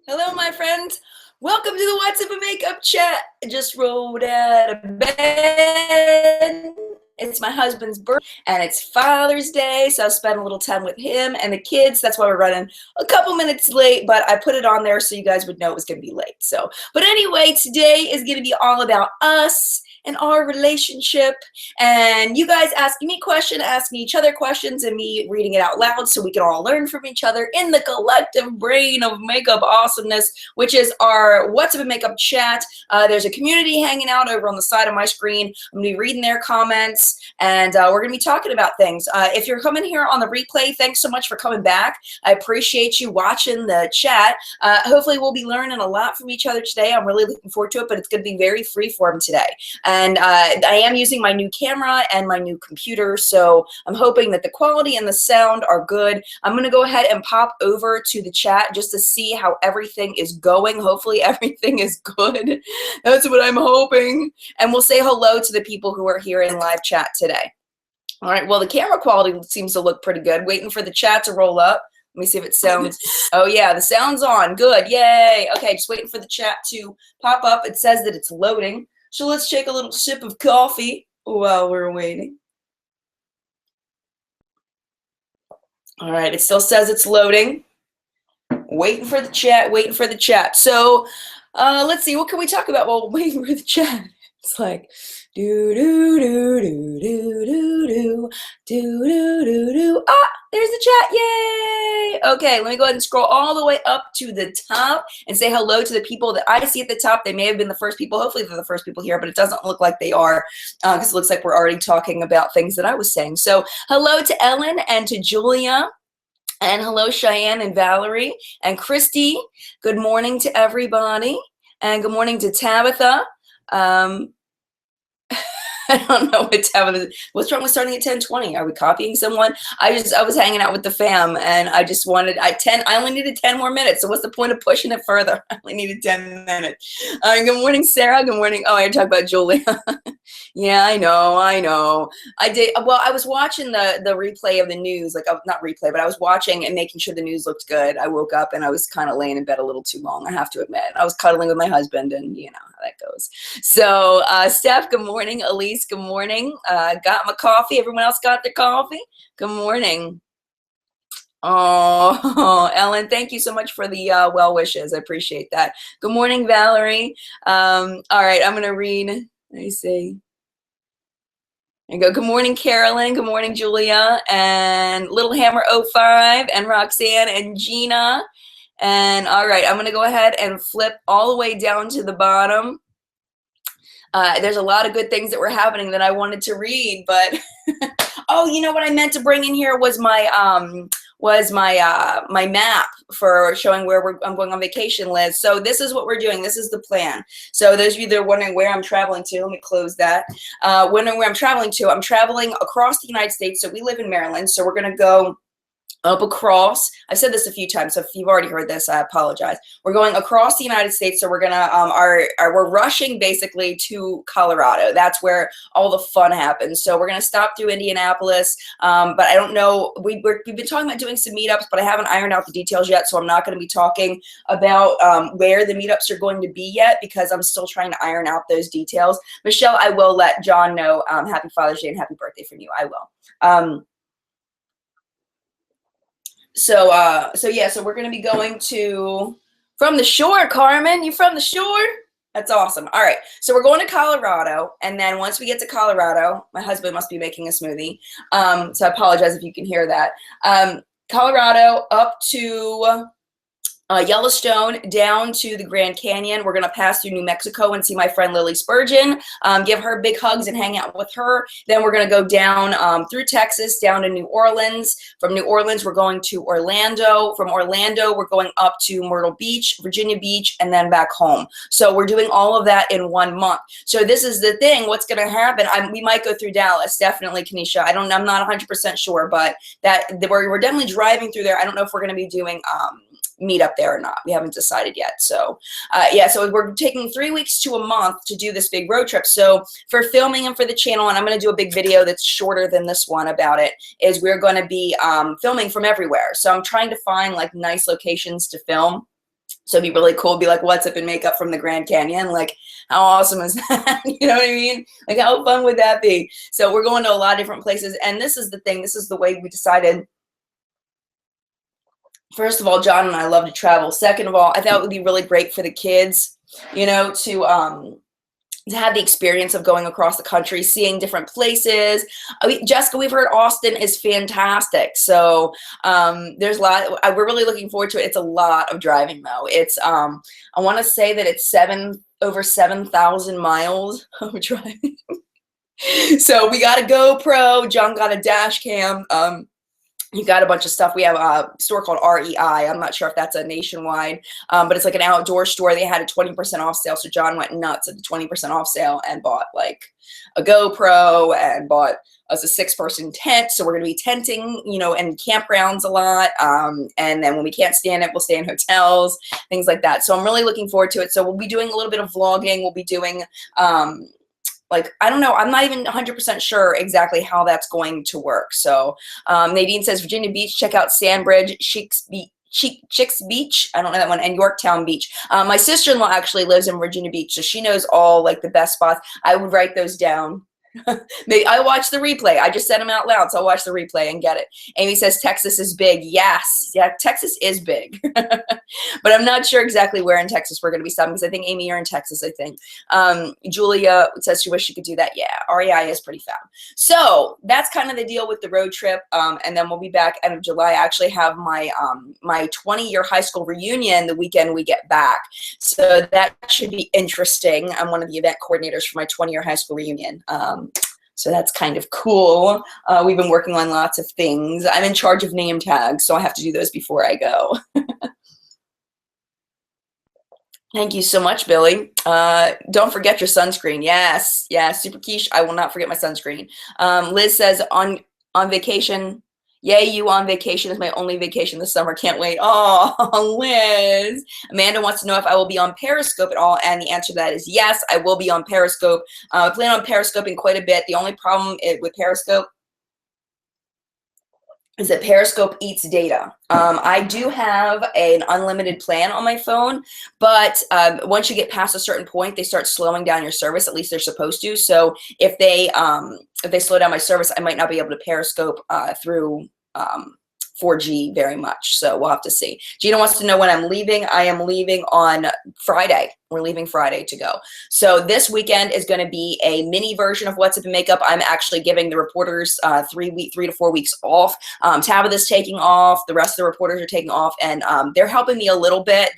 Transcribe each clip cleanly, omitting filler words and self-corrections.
Hello, my friends. Welcome to the What's Up a Makeup chat. I just rolled out of bed. It's my husband's birthday and it's Father's Day, so I'll spend a little time with him and the kids. That's why we're running a couple minutes late, but I put it on there so you guys would know it was going to be late. But anyway, today is going to be all about us and our relationship, and you guys asking me questions, asking each other questions, and me reading it out loud so we can all learn from each other in the collective brain of makeup awesomeness, which is our What's Up in Makeup chat. There's a community hanging out over on the side of my screen. I'm going to be reading their comments, and we're going to be talking about things. If you're coming here on the replay, thanks so much for coming back. I appreciate you watching the chat. Hopefully we'll be learning a lot from each other today. I'm really looking forward to it, but it's going to be very freeform today. And I am using my new camera and my new computer, so I'm hoping that the quality and the sound are good. I'm going to go ahead and pop over to the chat just to see how everything is going. Hopefully everything is good. That's what I'm hoping. And we'll say hello to the people who are here in live chat today. All right, well, the camera quality seems to look pretty good. Waiting for the chat to roll up. Let me see if it sounds, oh yeah, the sound's on, good, yay. Okay, just waiting for the chat to pop up. It says that it's loading. So let's take a little sip of coffee while we're waiting. All right, it still says it's loading. Waiting for the chat, waiting for the chat. So let's see, what can we talk about while waiting for the chat? It's like do do do do do do do do do do do. Ah, there's the chat, yay! Okay, let me go ahead and scroll all the way up to the top and say hello to the people that I see at the top. They may have been the first people. Hopefully they're the first people here, but it doesn't look like they are because it looks like we're already talking about things that I was saying. So hello to Ellen and to Julia. And hello, Cheyenne and Valerie and Christy. Good morning to everybody. And good morning to Tabitha. I don't know what's happening. What's wrong with starting at 10:20? Are we copying someone? I was hanging out with the fam, and I just wanted I only needed 10 more minutes. So what's the point of pushing it further? I only needed 10 minutes. Good morning, Sarah. Good morning. Oh, I talked about Julia. Yeah, I know. I did. Well, I was watching the replay of the news, like not replay, but I was watching and making sure the news looked good. I woke up and I was kind of laying in bed a little too long, I have to admit. I was cuddling with my husband, and you know how that goes. So, Steph, good morning. Elise, good morning. Got my coffee. Everyone else got their coffee? Good morning. Oh, Ellen, thank you so much for the well wishes. I appreciate that. Good morning, Valerie. All right, I'm going to read. Let me see. And go, good morning, Carolyn. Good morning, Julia. And Little Hammer 05 and Roxanne and Gina. And all right, I'm going to go ahead and flip all the way down to the bottom. There's a lot of good things that were happening that I wanted to read, but oh, you know what I meant to bring in here was my my map for showing where I'm going on vacation, Liz. So this is what we're doing. This is the plan. So those of you that are wondering where I'm traveling to, let me close that. Wondering where I'm traveling to, I'm traveling across the United States. So we live in Maryland. So we're going to go up across. I've said this a few times, so if you've already heard this, I apologize. We're going across the United States, so we're gonna we're rushing basically to Colorado. That's where all the fun happens. So we're gonna stop through Indianapolis, but I don't know. We've been talking about doing some meetups, but I haven't ironed out the details yet, so I'm not going to be talking about where the meetups are going to be yet because I'm still trying to iron out those details. Michelle, I will let John know. Happy Father's Day and happy birthday from you. I will. So we're going to be going to, from the shore, Carmen, you from the shore? That's awesome. All right. So we're going to Colorado. And then once we get to Colorado, my husband must be making a smoothie. So I apologize if you can hear that. Colorado up to Yellowstone down to the Grand Canyon. We're going to pass through New Mexico and see my friend Lily Spurgeon, give her big hugs and hang out with her. Then we're going to go down through Texas, down to New Orleans. From New Orleans, we're going to Orlando. From Orlando, we're going up to Myrtle Beach, Virginia Beach, and then back home. So we're doing all of that in 1 month. So this is the thing. What's going to happen? We might go through Dallas, definitely, Kenesha. I'm not 100% sure, but we're definitely driving through there. I don't know if we're going to be doing meet up there or not. We haven't decided yet. So so we're taking 3 weeks to a month to do this big road trip. So for filming and for the channel, and I'm going to do a big video that's shorter than this one about it, is we're going to be filming from everywhere. So I'm trying to find like nice locations to film. So it'd be really cool. Be like, what's up in makeup from the Grand Canyon? Like, how awesome is that? You know what I mean? Like, how fun would that be? So we're going to a lot of different places. And this is the thing. This is the way we decided. First of all, John and I love to travel. Second of all, I thought it would be really great for the kids, you know, to have the experience of going across the country, seeing different places. I mean, Jessica, we've heard Austin is fantastic. So there's a lot. We're really looking forward to it. It's a lot of driving, though. It's I want to say that it's over 7,000 miles of driving. So we got a GoPro. John got a dash cam. You got a bunch of stuff. We have a store called REI. I'm not sure if that's a nationwide, but it's like an outdoor store. They had a 20% off sale. So John went nuts at the 20% off sale and bought like a GoPro and bought us a 6-person tent. So we're going to be tenting, you know, in campgrounds a lot. And then when we can't stand it, we'll stay in hotels, things like that. So I'm really looking forward to it. So we'll be doing a little bit of vlogging. We'll be doing, like, I don't know, I'm not even 100% sure exactly how that's going to work. So Nadine says, Virginia Beach, check out Sandbridge, Chicks Beach, I don't know that one, and Yorktown Beach. My sister-in-law actually lives in Virginia Beach, so she knows all, like, the best spots. I would write those down. I watch the replay. I just said them out loud, so I'll watch the replay and get it. Amy says Texas is big. Yes, yeah, Texas is big, but I'm not sure exactly where in Texas we're going to be stopping, because I think, Amy, you're in Texas, I think. Julia says she wishes she could do that. Yeah, REI is pretty fab. So that's kind of the deal with the road trip, and then we'll be back end of July. I actually have my my 20-year high school reunion the weekend we get back, so that should be interesting. I'm one of the event coordinators for my 20-year high school reunion. So that's kind of cool. We've been working on lots of things. I'm in charge of name tags, so I have to do those before I go. Thank you so much, Billy. Don't forget your sunscreen. Yes, yes, super quiche. I will not forget my sunscreen. Liz says, on vacation. Yay, you on vacation is my only vacation this summer. Can't wait. Oh, Liz. Amanda wants to know if I will be on Periscope at all, and the answer to that is yes, I will be on Periscope. I plan on Periscoping quite a bit. The only problem with Periscope is that Periscope eats data. I do have an unlimited plan on my phone, but once you get past a certain point, they start slowing down your service. At least they're supposed to. So if they slow down my service, I might not be able to Periscope through 4G very much. So we'll have to see. Gina wants to know when I'm leaving. I am leaving on Friday. We're leaving Friday to go. So this weekend is going to be a mini version of What's Up in Makeup. I'm actually giving the reporters 3 to 4 weeks off. Tabitha's taking off. The rest of the reporters are taking off, and they're helping me a little bit.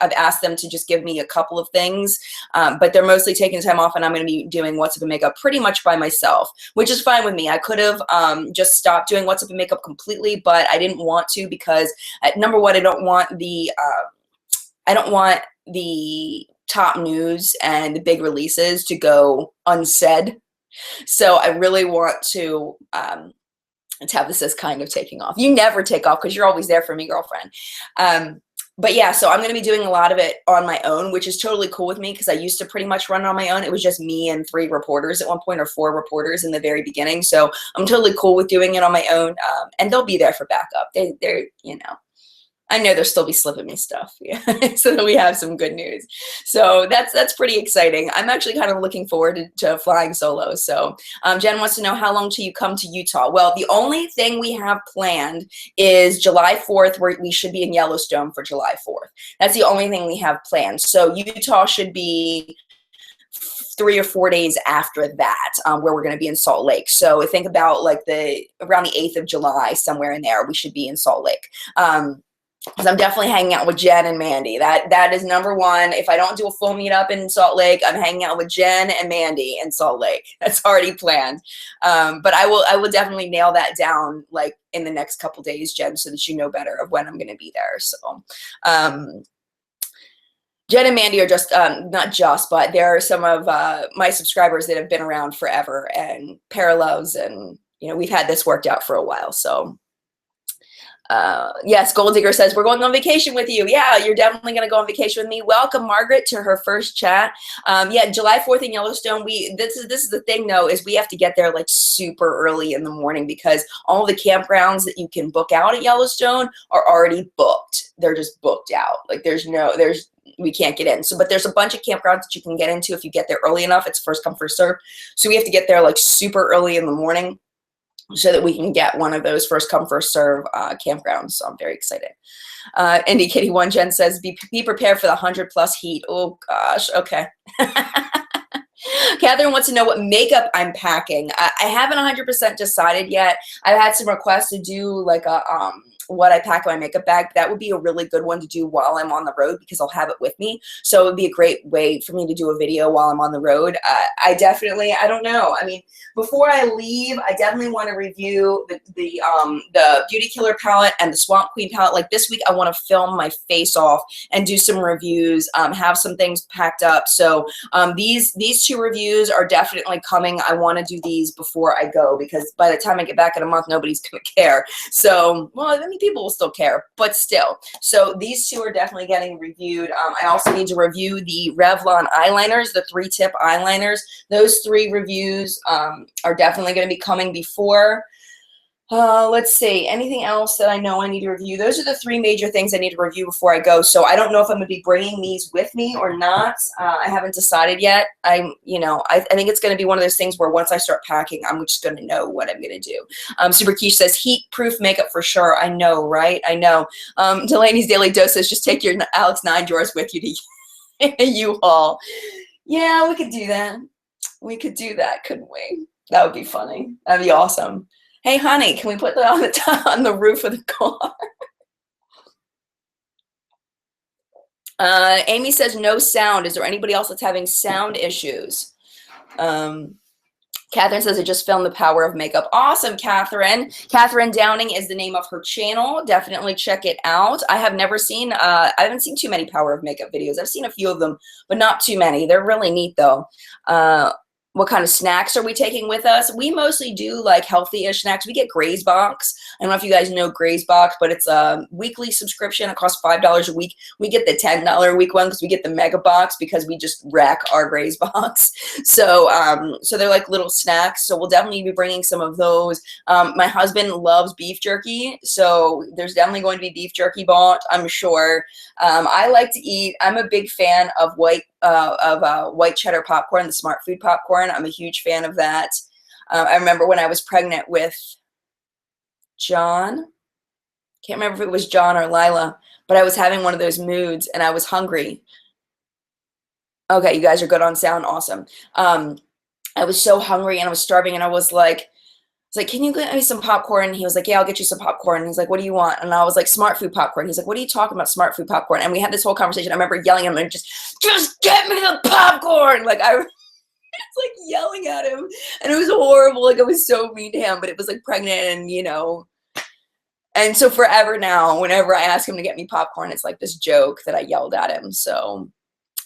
I've asked them to just give me a couple of things, but they're mostly taking time off, and I'm going to be doing What's Up in Makeup pretty much by myself, which is fine with me. I could have just stopped doing What's Up in Makeup completely, but I didn't want to, because number one, I don't want the top news and the big releases to go unsaid. So I really want to Tabitha says kind of taking off. You never take off because you're always there for me, girlfriend. But yeah, so I'm going to be doing a lot of it on my own, which is totally cool with me, because I used to pretty much run it on my own. It was just me and 3 reporters at one point, or 4 reporters in the very beginning. So I'm totally cool with doing it on my own, and they'll be there for backup. They're, you know, I know they'll still be slipping me stuff, yeah, so that we have some good news. So that's pretty exciting. I'm actually kind of looking forward to flying solo. So Jen wants to know, how long till you come to Utah? Well, the only thing we have planned is July 4th, where we should be in Yellowstone for July 4th. That's the only thing we have planned. So Utah should be 3 or 4 days after that, where we're going to be in Salt Lake. So think about like around the 8th of July, somewhere in there, we should be in Salt Lake. Because I'm definitely hanging out with Jen and Mandy. That is number one. If I don't do a full meetup in Salt Lake, I'm hanging out with Jen and Mandy in Salt Lake. That's already planned. But I will definitely nail that down like in the next couple days, Jen, so that you know better of when I'm going to be there. So Jen and Mandy are just, not just, but they're some of my subscribers that have been around forever and parallels, and, you know, we've had this worked out for a while. So Yes, Gold Digger says, we're going on vacation with you. Yeah, you're definitely going to go on vacation with me. Welcome, Margaret, to her first chat. Yeah, July 4th in Yellowstone, this is the thing, though, is we have to get there like super early in the morning because all the campgrounds that you can book out at Yellowstone are already booked. They're just booked out. Like we can't get in. So, but there's a bunch of campgrounds that you can get into if you get there early enough. It's first come, first serve. So we have to get there like super early in the morning so that we can get one of those first come, first serve campgrounds. So I'm very excited. Indie Kitty One Jen says, be prepared for the 100+ heat. Oh gosh, okay. Catherine wants to know what makeup I'm packing. I haven't 100% decided yet. I've had some requests to do like a what I pack in my makeup bag. That would be a really good one to do while I'm on the road because I'll have it with me. So it would be a great way for me to do a video while I'm on the road. I don't know. I mean, before I leave, I definitely want to review the Beauty Killer palette and the Swamp Queen palette. Like this week, I want to film my face off and do some reviews, have some things packed up. So these two reviews are definitely coming. I want to do these before I go because by the time I get back in a month, nobody's going to care. So, well, I mean, people will still care, but still. So these two are definitely getting reviewed. I also need to review the Revlon eyeliners, the 3-tip eyeliners. Those 3 reviews are definitely going to be coming before. Let's see, anything else that I know I need to review? Those are the 3 major things I need to review before I go. So I don't know if I'm going to be bringing these with me or not. I haven't decided yet. I think it's going to be one of those things where once I start packing, I'm just going to know what I'm going to do. Super Quiche says, heat-proof makeup for sure. I know, right? I know. Delaney's Daily Dose says, just take your Alex 9 drawers with you to U-Haul. Yeah, we could do that. We could do that, couldn't we? That would be funny. That'd be awesome. Hey, honey, can we put that on the top, on the roof of the car? Amy says no sound. Is there anybody else that's having sound issues? Catherine says, I just filmed The Power of Makeup. Awesome, Catherine. Catherine Downing is the name of her channel. Definitely check it out. I haven't seen too many Power of Makeup videos. I've seen a few of them, but not too many. They're really neat, though. What kind of snacks are we taking with us? We mostly do like healthy-ish snacks. We get Gray's Box. I don't know if you guys know Gray's Box, but it's a weekly subscription. It costs $5 a week. We get the $10 a week one because we get the mega box because we just wreck our Gray's Box. So they're like little snacks. So we'll definitely be bringing some of those. My husband loves beef jerky, so there's definitely going to be beef jerky bought, I'm sure. I like to eat. I'm a big fan of white cheddar popcorn, the Smart Food popcorn. I'm a huge fan of that. I remember when I was pregnant with John, can't remember if it was John or Lila, but I was having one of those moods and I was hungry. Okay, you guys are good on sound. Awesome. I was so hungry and I was starving and I was like, can you get me some popcorn? And he was like, yeah, I'll get you some popcorn. And he's like, what do you want? And I was like, Smart Food popcorn. He's like, what are you talking about, Smart Food popcorn? And we had this whole conversation. I remember yelling at him and just get me the popcorn. Like I was like yelling at him and it was horrible. Like I was so mean to him, but it was like pregnant and, you know, and so forever now, whenever I ask him to get me popcorn, it's like this joke that I yelled at him. So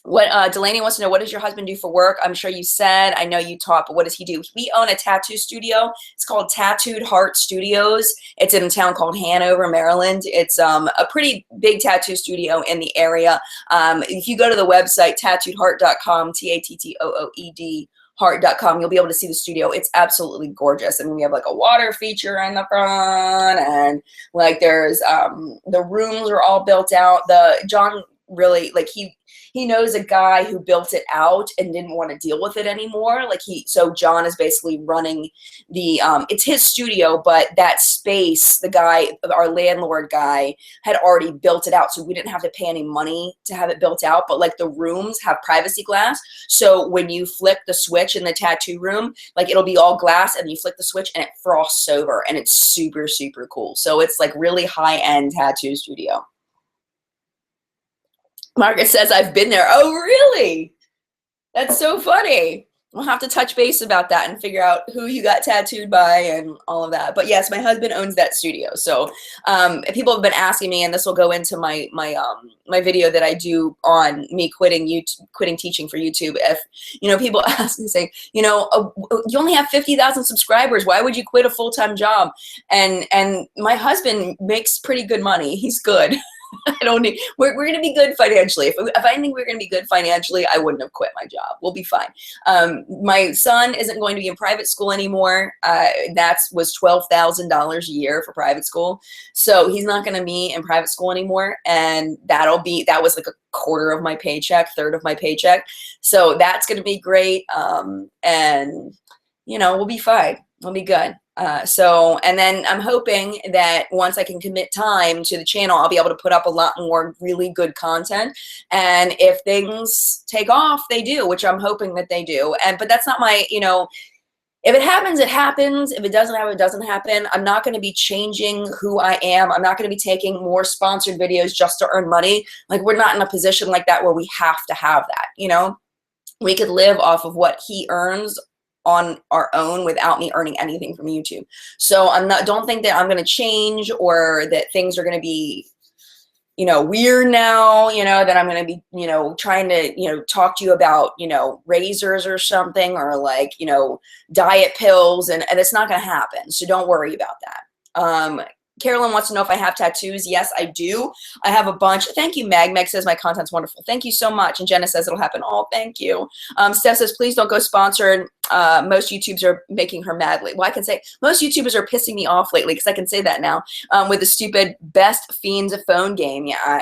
what Delaney wants to know, what does your husband do for work? I'm sure you said, I know you taught, but what does he do? We own a tattoo studio. It's called Tattooed Heart Studios. It's in a town called Hanover, Maryland. It's a pretty big tattoo studio in the area. If you go to the website, tattooedheart.com, TATTOOED, heart.com, you'll be able to see the studio. It's absolutely gorgeous. I mean, we have like a water feature in the front and like there's the rooms are all built out. John really, like he knows a guy who built it out and didn't want to deal with it anymore. So John is basically running it's his studio, but that space, the guy, our landlord guy, had already built it out. So we didn't have to pay any money to have it built out. But like the rooms have privacy glass. So when you flick the switch in the tattoo room, like it'll be all glass and you flick the switch and it frosts over and it's super, super cool. So it's like really high-end tattoo studio. Margaret says, I've been there. Oh, really? That's so funny. we'll have to touch base about that and figure out who you got tattooed by and all of that. But yes, my husband owns that studio. So if people have been asking me, and this will go into my video that I do on me quitting teaching for YouTube. If people ask me, saying, you only have 50,000 subscribers, why would you quit a full-time job? And my husband makes pretty good money. He's good. I don't need, we're going to be good financially. If I think we're going to be good financially, I wouldn't have quit my job. We'll be fine. My son isn't going to be in private school anymore. That was $12,000 a year for private school. So he's not going to be in private school anymore. And that was like a quarter of my paycheck, third of my paycheck. So that's going to be great. And we'll be fine. We'll be good. And then I'm hoping that once I can commit time to the channel, I'll be able to put up a lot more really good content. And if things take off, they do, which I'm hoping that they do. But that's not my, if it happens, it happens. If it doesn't happen, it doesn't happen. I'm not going to be changing who I am. I'm not going to be taking more sponsored videos just to earn money. Like, we're not in a position like that where we have to have that, We could live off of what he earns on our own without me earning anything from YouTube. So don't think that I'm going to change or that things are going to be, weird now, that I'm going to be, trying to, talk to you about, razors or something, or like, diet pills, and it's not going to happen. So don't worry about that. Carolyn wants to know if I have tattoos. Yes, I do. I have a bunch. Thank you, Meg. Meg says my content's wonderful. Thank you so much. And Jenna says it'll happen. Oh, thank you. Steph says, please don't go sponsored. Most YouTubers are making her mad lately. Well, I can say most YouTubers are pissing me off lately, because I can say that now, with the stupid Best Fiends phone game. Yeah,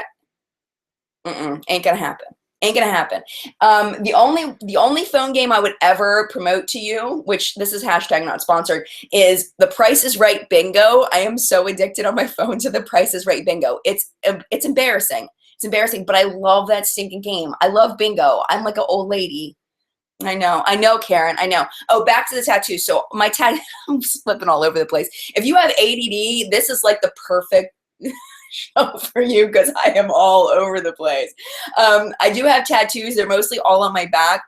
ain't gonna happen. Ain't gonna happen. The only phone game I would ever promote to you, which this is hashtag not sponsored, is the Price is Right Bingo. I am so addicted on my phone to the Price is Right Bingo. It's embarrassing. It's embarrassing, but I love that stinking game. I love bingo. I'm like an old lady. I know, Karen, I know. Oh, back to the tattoo. So my tattoo, I'm flipping all over the place. If you have ADD, this is like the perfect show for you, because I am all over the place. I do have tattoos. They're mostly all on my back.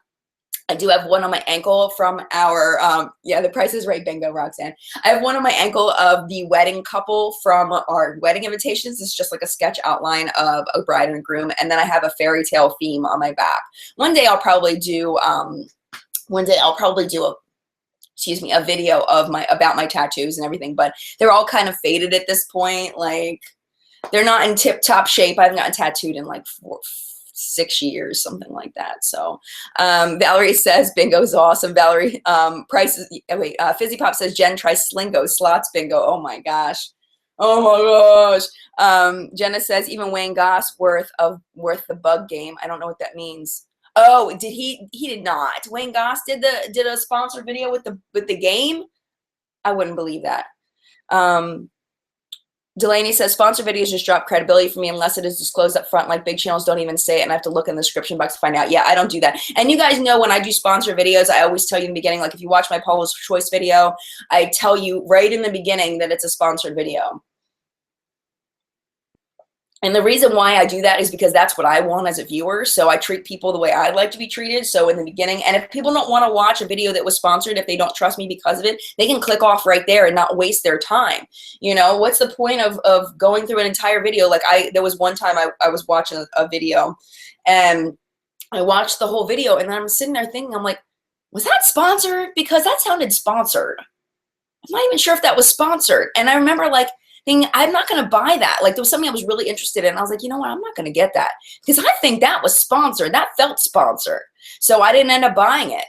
I do have one on my ankle from our, the Price is Right Bingo, Roxanne. I have one on my ankle of the wedding couple from our wedding invitations. It's just like a sketch outline of a bride and a groom. And then I have a fairy tale theme on my back. One day I'll probably do a video of about my tattoos and everything, but they're all kind of faded at this point. Like, they're not in tip-top shape. I haven't gotten tattooed in like 6 years, something like that. So Valerie says bingo's awesome. Valerie, Fizzy Pop says Jen tries Slingo slots bingo. Oh my gosh. Jenna says even Wayne Goss worth the bug game. I don't know what that means. Oh, did he did not. Wayne Goss did a sponsored video with the game? I wouldn't believe that. Delaney says sponsored videos just drop credibility for me unless it is disclosed up front. Like big channels don't even say it, and I have to look in the description box to find out. Yeah, I don't do that. And you guys know when I do sponsor videos, I always tell you in the beginning, like if you watch my Paula's Choice video, I tell you right in the beginning that it's a sponsored video. And the reason why I do that is because that's what I want as a viewer. So I treat people the way I'd like to be treated. So in the beginning, and if people don't want to watch a video that was sponsored, if they don't trust me because of it, they can click off right there and not waste their time. What's the point of going through an entire video? Like there was one time I was watching a video, and I watched the whole video, and then I'm sitting there thinking, I'm like, was that sponsored? Because that sounded sponsored. I'm not even sure if that was sponsored. And I remember thinking, I'm not going to buy that. Like there was something I was really interested in. And I was like, you know what? I'm not going to get that because I think that was sponsored. That felt sponsored. So I didn't end up buying it.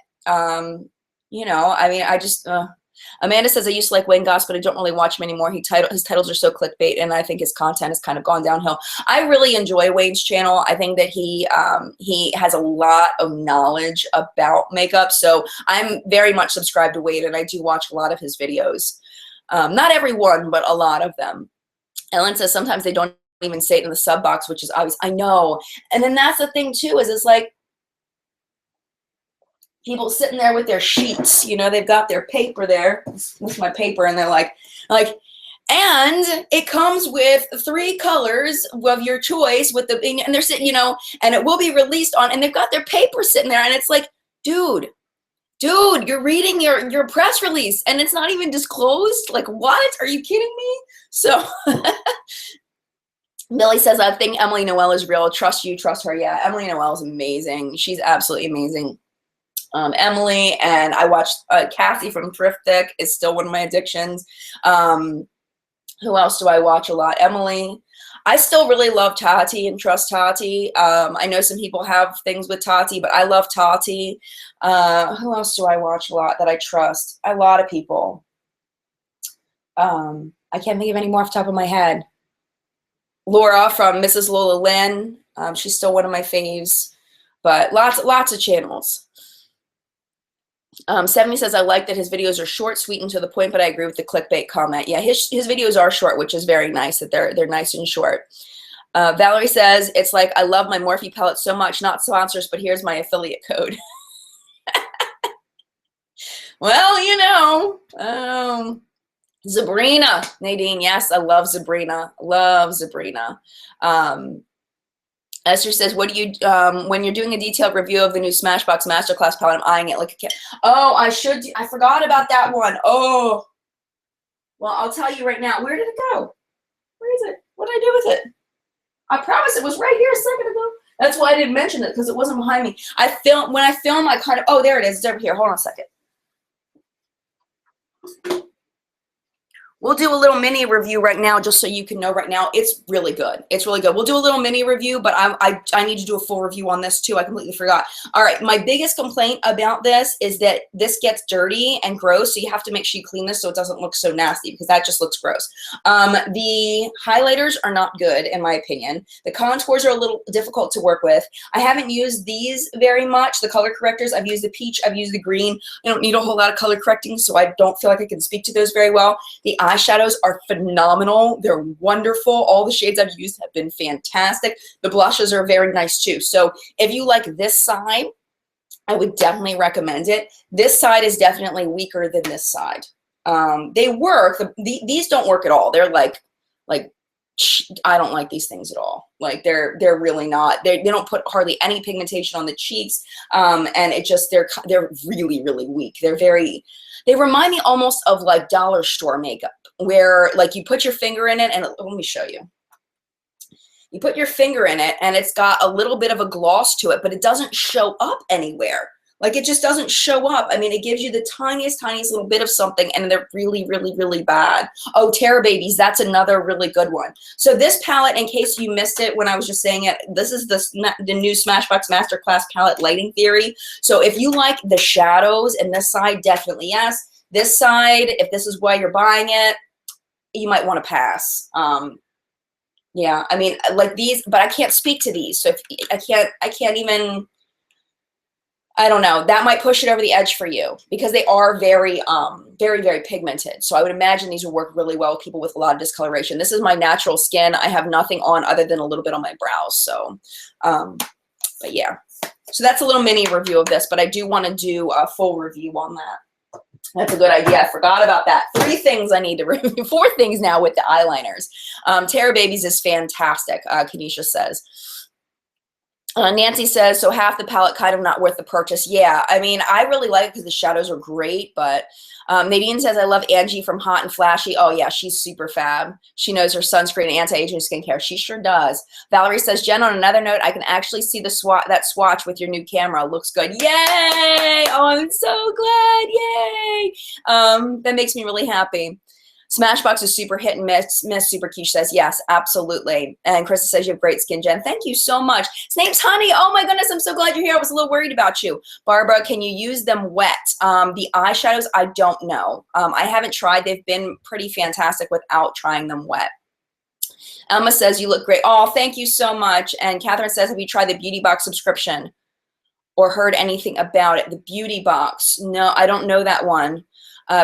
Amanda says, I used to like Wayne Goss, but I don't really watch him anymore. His titles are so clickbait, and I think his content has kind of gone downhill. I really enjoy Wayne's channel. I think that he has a lot of knowledge about makeup. So I'm very much subscribed to Wayne, and I do watch a lot of his videos. Not every one, but a lot of them. Ellen says sometimes they don't even say it in the sub box, which is obvious. I know. And then that's the thing too, is it's like people sitting there with their sheets, they've got their paper there. This is my paper. And they're like, and it comes with 3 colors of your choice and they're sitting, and it will be released on, and they've got their paper sitting there. And it's like, dude, Dude, you're reading your press release and it's not even disclosed? Like, what? Are you kidding me? So Millie says, I think Emily Noel is real. Trust you, trust her. Yeah, Emily Noel is amazing. She's absolutely amazing. Emily, and I watched Cassie from Thriftic is still one of my addictions. Who else do I watch a lot? Emily. I still really love Tati and trust Tati. I know some people have things with Tati, but I love Tati. Who else do I watch a lot that I trust? A lot of people. I can't think of any more off the top of my head. Laura from Mrs. Lola Lynn. She's still one of my faves, but lots of channels. 70 says, I like that his videos are short, sweet, and to the point, but I agree with the clickbait comment. Yeah, his videos are short, which is very nice that they're nice and short. Valerie says, it's like, I love my Morphe palette so much, not sponsors, but here's my affiliate code. Well, you know, Sabrina, Nadine, yes, I love Sabrina. Love Sabrina. Esther says, what do you, when you're doing a detailed review of the new Smashbox Masterclass palette, I'm eyeing it like a kid. Oh, I forgot about that one. Oh, well, I'll tell you right now. Where did it go? Where is it? What did I do with it? I promise it was right here a second ago. That's why I didn't mention it, because it wasn't behind me. When I film, I kind of, oh, there it is. It's over here. Hold on a second. We'll do a little mini review right now, just so you can know right now. It's really good. It's really good. We'll do a little mini review, but I need to do a full review on this too. I completely forgot. All right, my biggest complaint about this is that this gets dirty and gross, so you have to make sure you clean this so it doesn't look so nasty, because that just looks gross. The highlighters are not good, in my opinion. The contours are a little difficult to work with. I haven't used these very much, the color correctors. I've used the peach, I've used the green. I don't need a whole lot of color correcting, so I don't feel like I can speak to those very well. The eyeshadows are phenomenal. They're wonderful. All the shades I've used have been fantastic. The blushes are very nice too. So if you like this side, I would definitely recommend it. This side is definitely weaker than this side. They work. These don't work at all. They're like I don't like these things at all. Like they're really not. They don't put hardly any pigmentation on the cheeks, and it just they're really weak. They remind me almost of like dollar store makeup, where like you put your finger in it and let me show you. You put your finger in it and it's got a little bit of a gloss to it, but it doesn't show up anywhere. Like it just doesn't show up. I mean, it gives you the tiniest little bit of something, and they're really bad. Oh, Terror Babies, that's another really good one. So this palette, in case you missed it when I was just saying it, this is the new Smashbox Masterclass palette lighting theory. So if you like the shadows in this side, definitely yes. This side, if this is why you're buying it, you might want to pass. Yeah, I mean, like these, but I can't speak to these. So if I can't even, I don't know, that might push it over the edge for you, because they are very pigmented. So I would imagine these will work really well with people with a lot of discoloration. This is my natural skin. I have nothing on other than a little bit on my brows. So, but yeah, so that's a little mini review of this, but I do want to do a full review on that. That's a good idea. I forgot about that. 3 things I need to review. 4 things now with the eyeliners. Terror Babies is fantastic, Kenesha says. Nancy says, so half the palette kind of not worth the purchase. Yeah, I mean, I really like it because the shadows are great, but Nadine says, I love Angie from Hot and Flashy. Oh yeah, she's super fab. She knows her sunscreen and anti-aging skincare. She sure does. Valerie says, Jen, on another note, I can actually see the that swatch with your new camera. Looks good. Yay! Oh, I'm so glad. Yay! That makes me really happy. Smashbox is super hit and miss. Super Quiche says, yes, absolutely. And Krista says, you have great skin, Jen. Thank you so much. Snape's Honey. Oh my goodness, I'm so glad you're here. I was a little worried about you. Barbara, can you use them wet? The eyeshadows, I don't know. I haven't tried. They've been pretty fantastic without trying them wet. Elma says, you look great. Oh, thank you so much. And Catherine says, have you tried the Beauty Box subscription or heard anything about it? The Beauty Box. No, I don't know that one.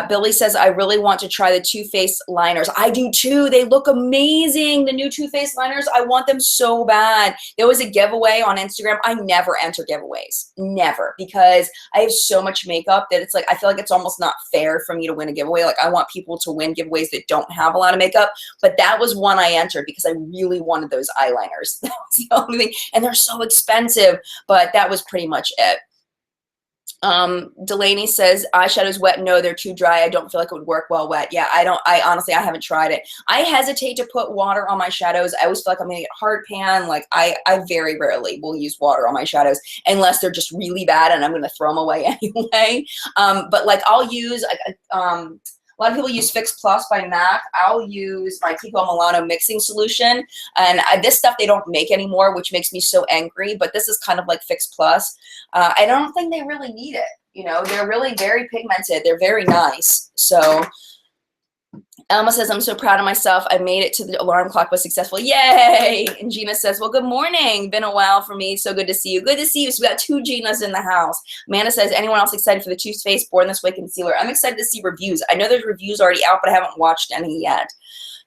Billy says, I really want to try the Too Faced liners. I do too. They look amazing. The new Too Faced liners, I want them so bad. There was a giveaway on Instagram. I never enter giveaways. Never. Because I have so much makeup that it's like, I feel like it's almost not fair for me to win a giveaway. Like I want people to win giveaways that don't have a lot of makeup. But that was one I entered because I really wanted those eyeliners. That was the only thing. And they're so expensive. But that was pretty much it. Delaney says eyeshadows wet. No, they're too dry. I don't feel like it would work well wet. Yeah, I honestly, I haven't tried it. I hesitate to put water on my shadows. I always feel like I'm gonna get hard pan. Like I very rarely will use water on my shadows unless they're just really bad and I'm gonna throw them away anyway. But like I'll use a lot of people use Fix Plus by MAC. I'll use my Kiko Milano mixing solution. And this stuff they don't make anymore, which makes me so angry. But this is kind of like Fix Plus. I don't think they really need it. You know, they're really very pigmented. They're very nice. So Elma says, I'm so proud of myself. I made it to the alarm clock, was successful. Yay! And Gina says, well, good morning. Been a while for me. So good to see you. Good to see you. So we got 2 Ginas in the house. Amanda says, anyone else excited for the Too Faced Born This Way concealer? I'm excited to see reviews. I know there's reviews already out, but I haven't watched any yet.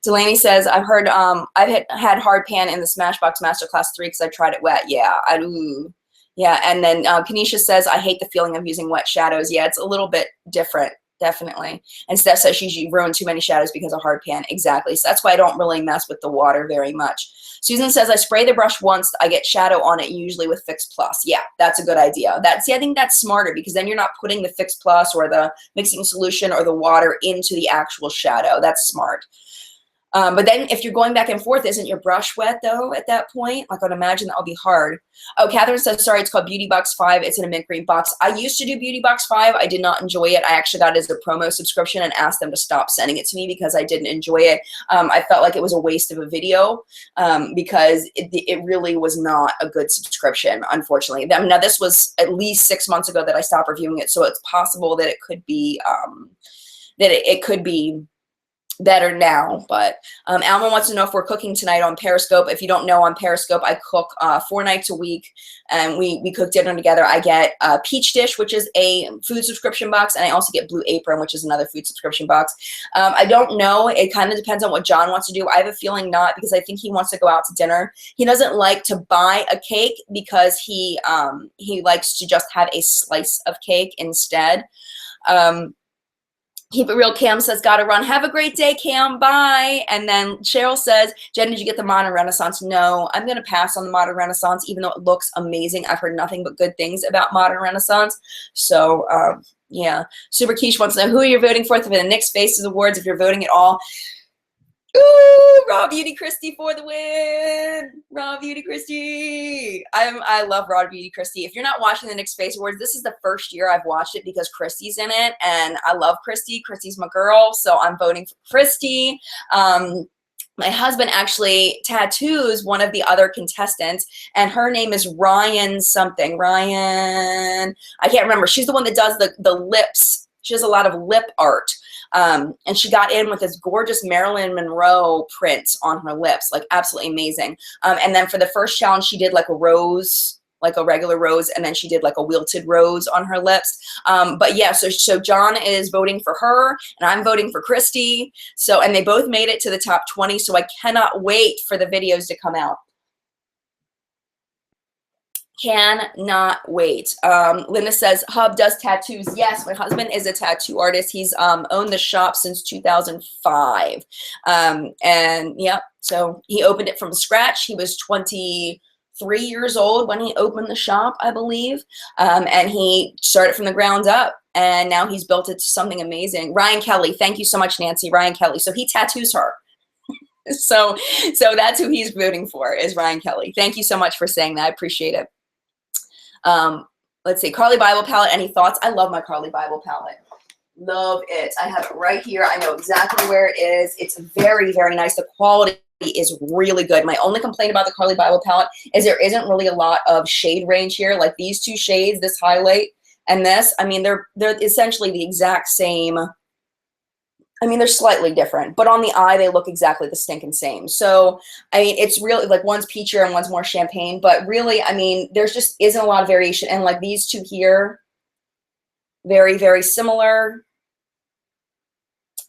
Delaney says, I've heard, I've had hard pan in the Smashbox Masterclass 3 because I tried it wet. Yeah, yeah. And then Kanisha says, I hate the feeling of using wet shadows. Yeah, it's a little bit different. Definitely. And Steph says she ruined too many shadows because of hard pan. Exactly. So that's why I don't really mess with the water very much. Susan says, I spray the brush once. I get shadow on it, usually with Fix Plus. Yeah, that's a good idea. I think that's smarter because then you're not putting the Fix Plus or the mixing solution or the water into the actual shadow. That's smart. But then if you're going back and forth, isn't your brush wet though at that point? Like I would imagine that would be hard. Oh, Catherine says, sorry, it's called Beauty Box 5. It's in a mint green box. I used to do Beauty Box 5. I did not enjoy it. I actually got it as a promo subscription and asked them to stop sending it to me because I didn't enjoy it. I felt like it was a waste of a video because it really was not a good subscription, unfortunately. Now this was at least 6 months ago that I stopped reviewing it. So it's possible that it could be, it could be better now. But Alma wants to know if we're cooking tonight on Periscope. If you don't know, on Periscope I cook 4 nights a week, and we cook dinner together. I get Peach Dish, which is a food subscription box, and I also get Blue Apron, which is another food subscription box. I don't know, it kind of depends on what John wants to do. I have a feeling not, because I think he wants to go out to dinner. He doesn't like to buy a cake because he likes to just have a slice of cake instead. Keep It Real Cam says, gotta run. Have a great day, Cam. Bye. And then Cheryl says, Jen, did you get the Modern Renaissance? No, I'm going to pass on the Modern Renaissance, even though it looks amazing. I've heard nothing but good things about Modern Renaissance. So, yeah. Super Quiche wants to know who you're voting for the Nick's Faces Awards, if you're voting at all. Ooh, Raw Beauty Christie for the win. Raw Beauty Christie. I love Raw Beauty Christie. If you're not watching the Nick's Face Awards, this is the first year I've watched it because Christie's in it, and I love Christie. Christie's my girl, so I'm voting for Christie. My husband actually tattoos one of the other contestants, and her name is Ryan something. Ryan, I can't remember. She's the one that does the lips. She does a lot of lip art. And she got in with this gorgeous Marilyn Monroe print on her lips, like absolutely amazing. And then for the first challenge, she did like a rose, like a regular rose, and then she did like a wilted rose on her lips. But yeah, so John is voting for her, and I'm voting for Christie. So, and they both made it to the top 20, so I cannot wait for the videos to come out. Cannot wait. Linda says, Hub does tattoos. Yes, my husband is a tattoo artist. He's owned the shop since 2005. And yeah, so he opened it from scratch. He was 23 years old when he opened the shop, I believe. And he started from the ground up, and now he's built it to something amazing. Ryan Kelly, thank you so much, Nancy. Ryan Kelly. So he tattoos her. So that's who he's voting for, is Ryan Kelly. Thank you so much for saying that. I appreciate it. Let's see, Carly Bible palette. Any thoughts? I love my Carly Bible palette. Love it. I have it right here. I know exactly where it is. It's very, very nice. The quality is really good. My only complaint about the Carly Bible palette is there isn't really a lot of shade range here. Like these 2 shades, this highlight and this, I mean, they're essentially the exact same. I mean, they're slightly different, but on the eye, they look exactly the stinking same. So, I mean, it's really like one's peachier and one's more champagne, but really, I mean, there's just isn't a lot of variation. And like these 2 here, very, very similar.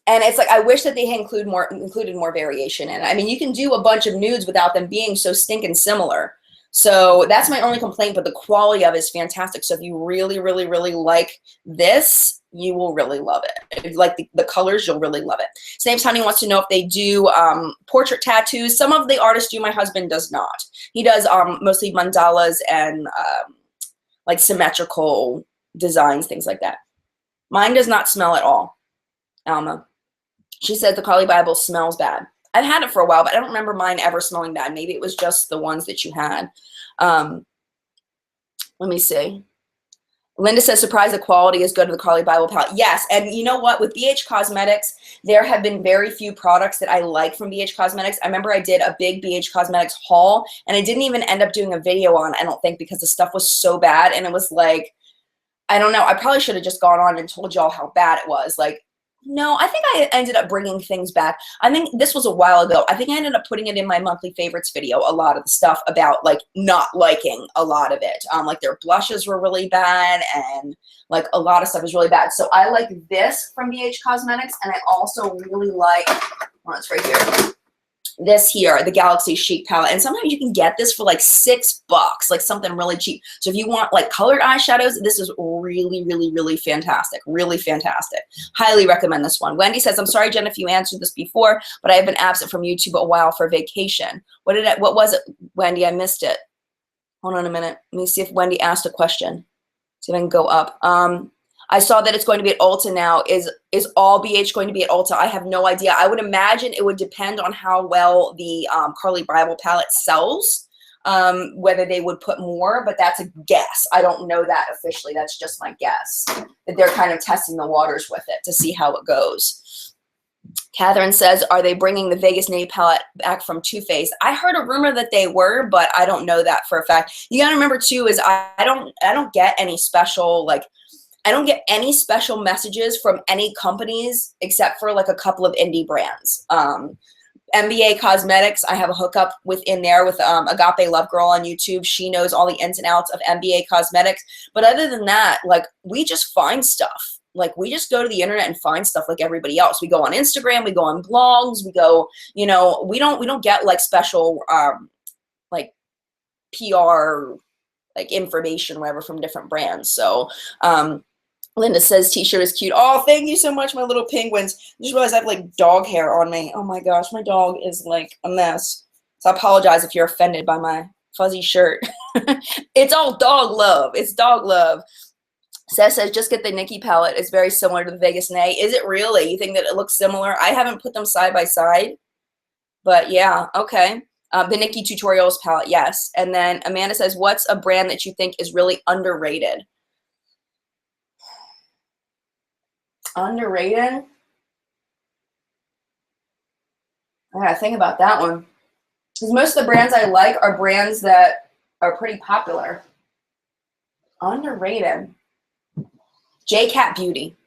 And it's like, I wish that they had included more variation in it. I mean, you can do a bunch of nudes without them being so stinking similar. So that's my only complaint, but the quality of it is fantastic. So if you really, really, really like this, you will really love it. If you like the colors, you'll really love it. Snape's Honey wants to know if they do portrait tattoos. Some of the artists do. My husband does not. He does mostly mandalas and like symmetrical designs, things like that. Mine does not smell at all, Alma. She said the Carly Bible smells bad. I've had it for a while, but I don't remember mine ever smelling bad. Maybe it was just the ones that you had. Let me see. Linda says, surprise, the quality is good of the Carly Bible palette. Yes, and you know what? With BH Cosmetics, there have been very few products that I like from BH Cosmetics. I remember I did a big BH Cosmetics haul, and I didn't even end up doing a video on it, I don't think, because the stuff was so bad, and it was like, I don't know. I probably should have just gone on and told y'all how bad it was. Like, no, I think I ended up bringing things back. I think this was a while ago. I think I ended up putting it in my monthly favorites video, a lot of the stuff about like not liking a lot of it. Like their blushes were really bad and like a lot of stuff is really bad. So I like this from BH Cosmetics, and I also really like, well, it's right here, this here, the Galaxy Chic palette. And sometimes you can get this for like $6, like something really cheap. So if you want like colored eyeshadows, this is really, really, really fantastic. Really fantastic. Highly recommend this one. Wendy says, I'm sorry, Jen, if you answered this before, but I have been absent from YouTube a while for vacation. What was it, Wendy? I missed it. Hold on a minute. Let me see if Wendy asked a question. See if I can go up. I saw that it's going to be at Ulta now. Is all BH going to be at Ulta? I have no idea. I would imagine it would depend on how well the Carly Bible palette sells, whether they would put more, but that's a guess. I don't know that officially. That's just my guess. That they're kind of testing the waters with it to see how it goes. Catherine says, are they bringing the Vegas Nail palette back from Too Faced? I heard a rumor that they were, but I don't know that for a fact. You got to remember too is I don't get any special, like, I don't get any special messages from any companies except for like a couple of indie brands. MBA Cosmetics, I have a hookup within there with Agape Love Girl on YouTube. She knows all the ins and outs of MBA Cosmetics. But other than that, like we just find stuff. Like we just go to the internet and find stuff like everybody else. We go on Instagram, we go on blogs, we go, you know, we don't get like special like PR like information, whatever, from different brands. So Linda says t-shirt is cute. Oh, thank you so much, my little penguins. I just realized I have like dog hair on me. Oh my gosh, my dog is like a mess. So I apologize if you're offended by my fuzzy shirt. It's all dog love. It's dog love. Seth says, just get the Nikki palette. It's very similar to the Vegas Nay. Is it really? You think that it looks similar? I haven't put them side by side. But yeah, okay. The Nikki Tutorials palette, yes. And then Amanda says, what's a brand that you think is really underrated? Underrated? I gotta think about that one. Because most of the brands I like are brands that are pretty popular. Underrated. J-Cat Beauty.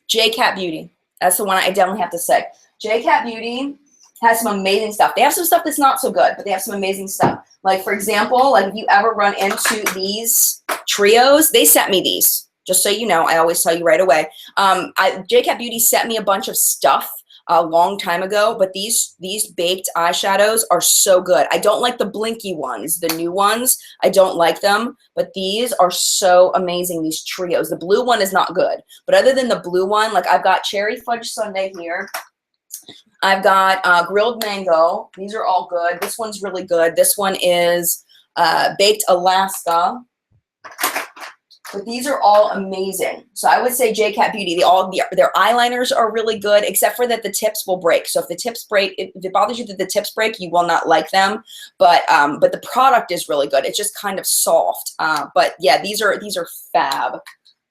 J-Cat Beauty. That's the one I definitely have to say. J-Cat Beauty has some amazing stuff. They have some stuff that's not so good, but they have some amazing stuff. Like, for example, like if you ever run into these trios, they sent me these. Just so you know, I always tell you right away. J-Cat Beauty sent me a bunch of stuff a long time ago, but these baked eyeshadows are so good. I don't like the blinky ones, the new ones. I don't like them, but these are so amazing, these trios. The blue one is not good, but other than the blue one, like I've got Cherry Fudge Sundae here. I've got grilled mango. These are all good. This one's really good. This one is baked Alaska. But these are all amazing. So I would say J-Cat Beauty, their eyeliners are really good, except for that the tips will break. So if the tips break, if it bothers you that the tips break, you will not like them. But the product is really good. It's just kind of soft. But yeah, these are fab,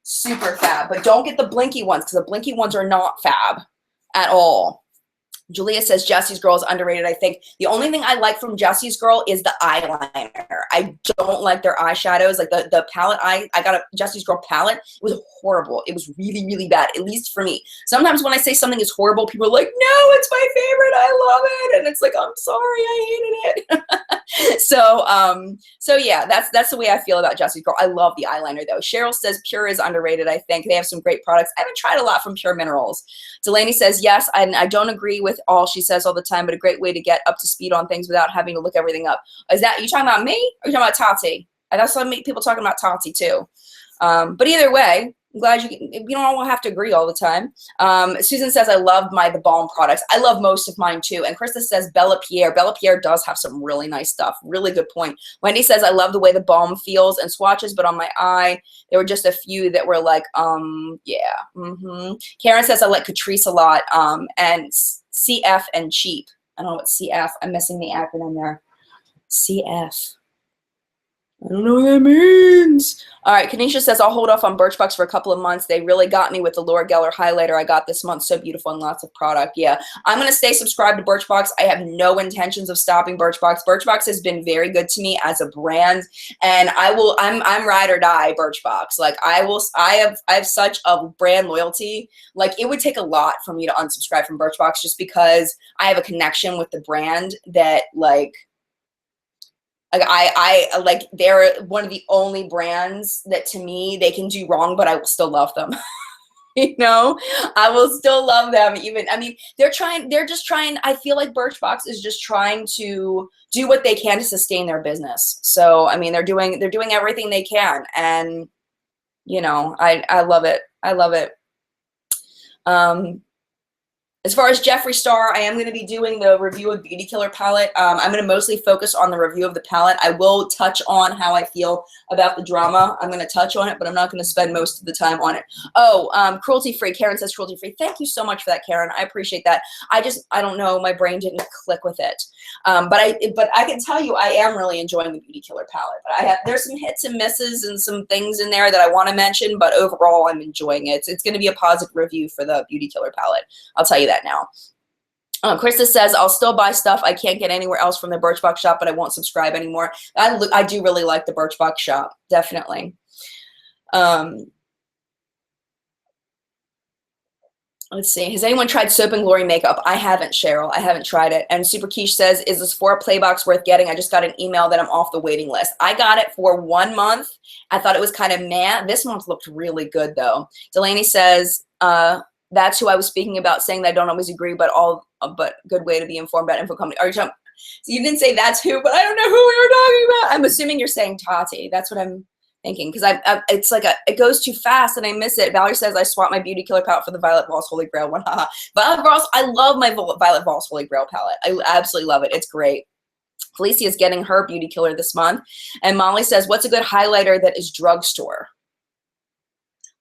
super fab. But don't get the blinky ones because the blinky ones are not fab at all. Julia says Jesse's Girl is underrated. I think the only thing I like from Jesse's Girl is the eyeliner. I don't like their eyeshadows. Like the palette, I got a Jesse's Girl palette. It was horrible. It was really, really bad, at least for me. Sometimes when I say something is horrible, people are like, no, it's my favorite. I love it. And it's like, I'm sorry, I hated it. So yeah, that's the way I feel about Jesse's Girl. I love the eyeliner though. Cheryl says Pure is underrated. I think they have some great products. I haven't tried a lot from Pure Minerals. Delaney says, yes, and I don't agree with all she says all the time, but a great way to get up to speed on things without having to look everything up. Is that, you talking about me or you talking about Tati? I got some people talking about Tati too. But either way, I'm glad you don't all have to agree all the time. Susan says, I love the balm products. I love most of mine too. And Krista says, Bella Pierre. Bella Pierre does have some really nice stuff. Really good point. Wendy says, I love the way the balm feels and swatches, but on my eye, there were just a few that were like, yeah. Karen says, I like Catrice a lot. And CF and cheap. I don't know what CF. I'm missing the acronym there. CF. I don't know what that means. All right, Kanisha says, I'll hold off on Birchbox for a couple of months. They really got me with the Laura Geller highlighter I got this month. So beautiful and lots of product. Yeah, I'm going to stay subscribed to Birchbox. I have no intentions of stopping Birchbox. Birchbox has been very good to me as a brand, and I'm ride or die Birchbox. Like I have such a brand loyalty. Like it would take a lot for me to unsubscribe from Birchbox just because I have a connection with the brand that I like, they're one of the only brands that to me they can do wrong, but I will still love them. You know, I will still love them. Even, I mean, they're just trying. I feel like Birchbox is just trying to do what they can to sustain their business. So, I mean, they're doing everything they can. And, you know, I love it. I love it. As far as Jeffree Star, I am going to be doing the review of Beauty Killer palette. I'm going to mostly focus on the review of the palette. I will touch on how I feel about the drama. I'm going to touch on it, but I'm not going to spend most of the time on it. Oh, cruelty-free. Karen says cruelty-free. Thank you so much for that, Karen. I appreciate that. I don't know. My brain didn't click with it. But I can tell you I am really enjoying the Beauty Killer palette. But there's some hits and misses and some things in there that I want to mention, but overall I'm enjoying it. It's going to be a positive review for the Beauty Killer palette. I'll tell you that now. Krista says, I'll still buy stuff I can't get anywhere else from the Birchbox shop, but I won't subscribe anymore. I do really like the Birchbox shop, definitely. Let's see. Has anyone tried Soap and Glory makeup? I haven't, Cheryl. I haven't tried it. And Super Quiche says, is this Sephora Playbox worth getting? I just got an email that I'm off the waiting list. I got it for 1 month. I thought it was kind of meh. This month looked really good, though. Delaney says, that's who I was speaking about, saying that I don't always agree, but good way to be informed about info company. Are you talking? So you didn't say that's who, but I don't know who we were talking about. I'm assuming you're saying Tati. That's what I'm thinking, because it's like it goes too fast and I miss it. Valerie says I swapped my Beauty Killer palette for the Violet Voss Holy Grail one. Haha. Violet Voss, I love my Violet Voss Holy Grail palette. I absolutely love it. It's great. Felicia is getting her Beauty Killer this month, and Molly says, what's a good highlighter that is drugstore?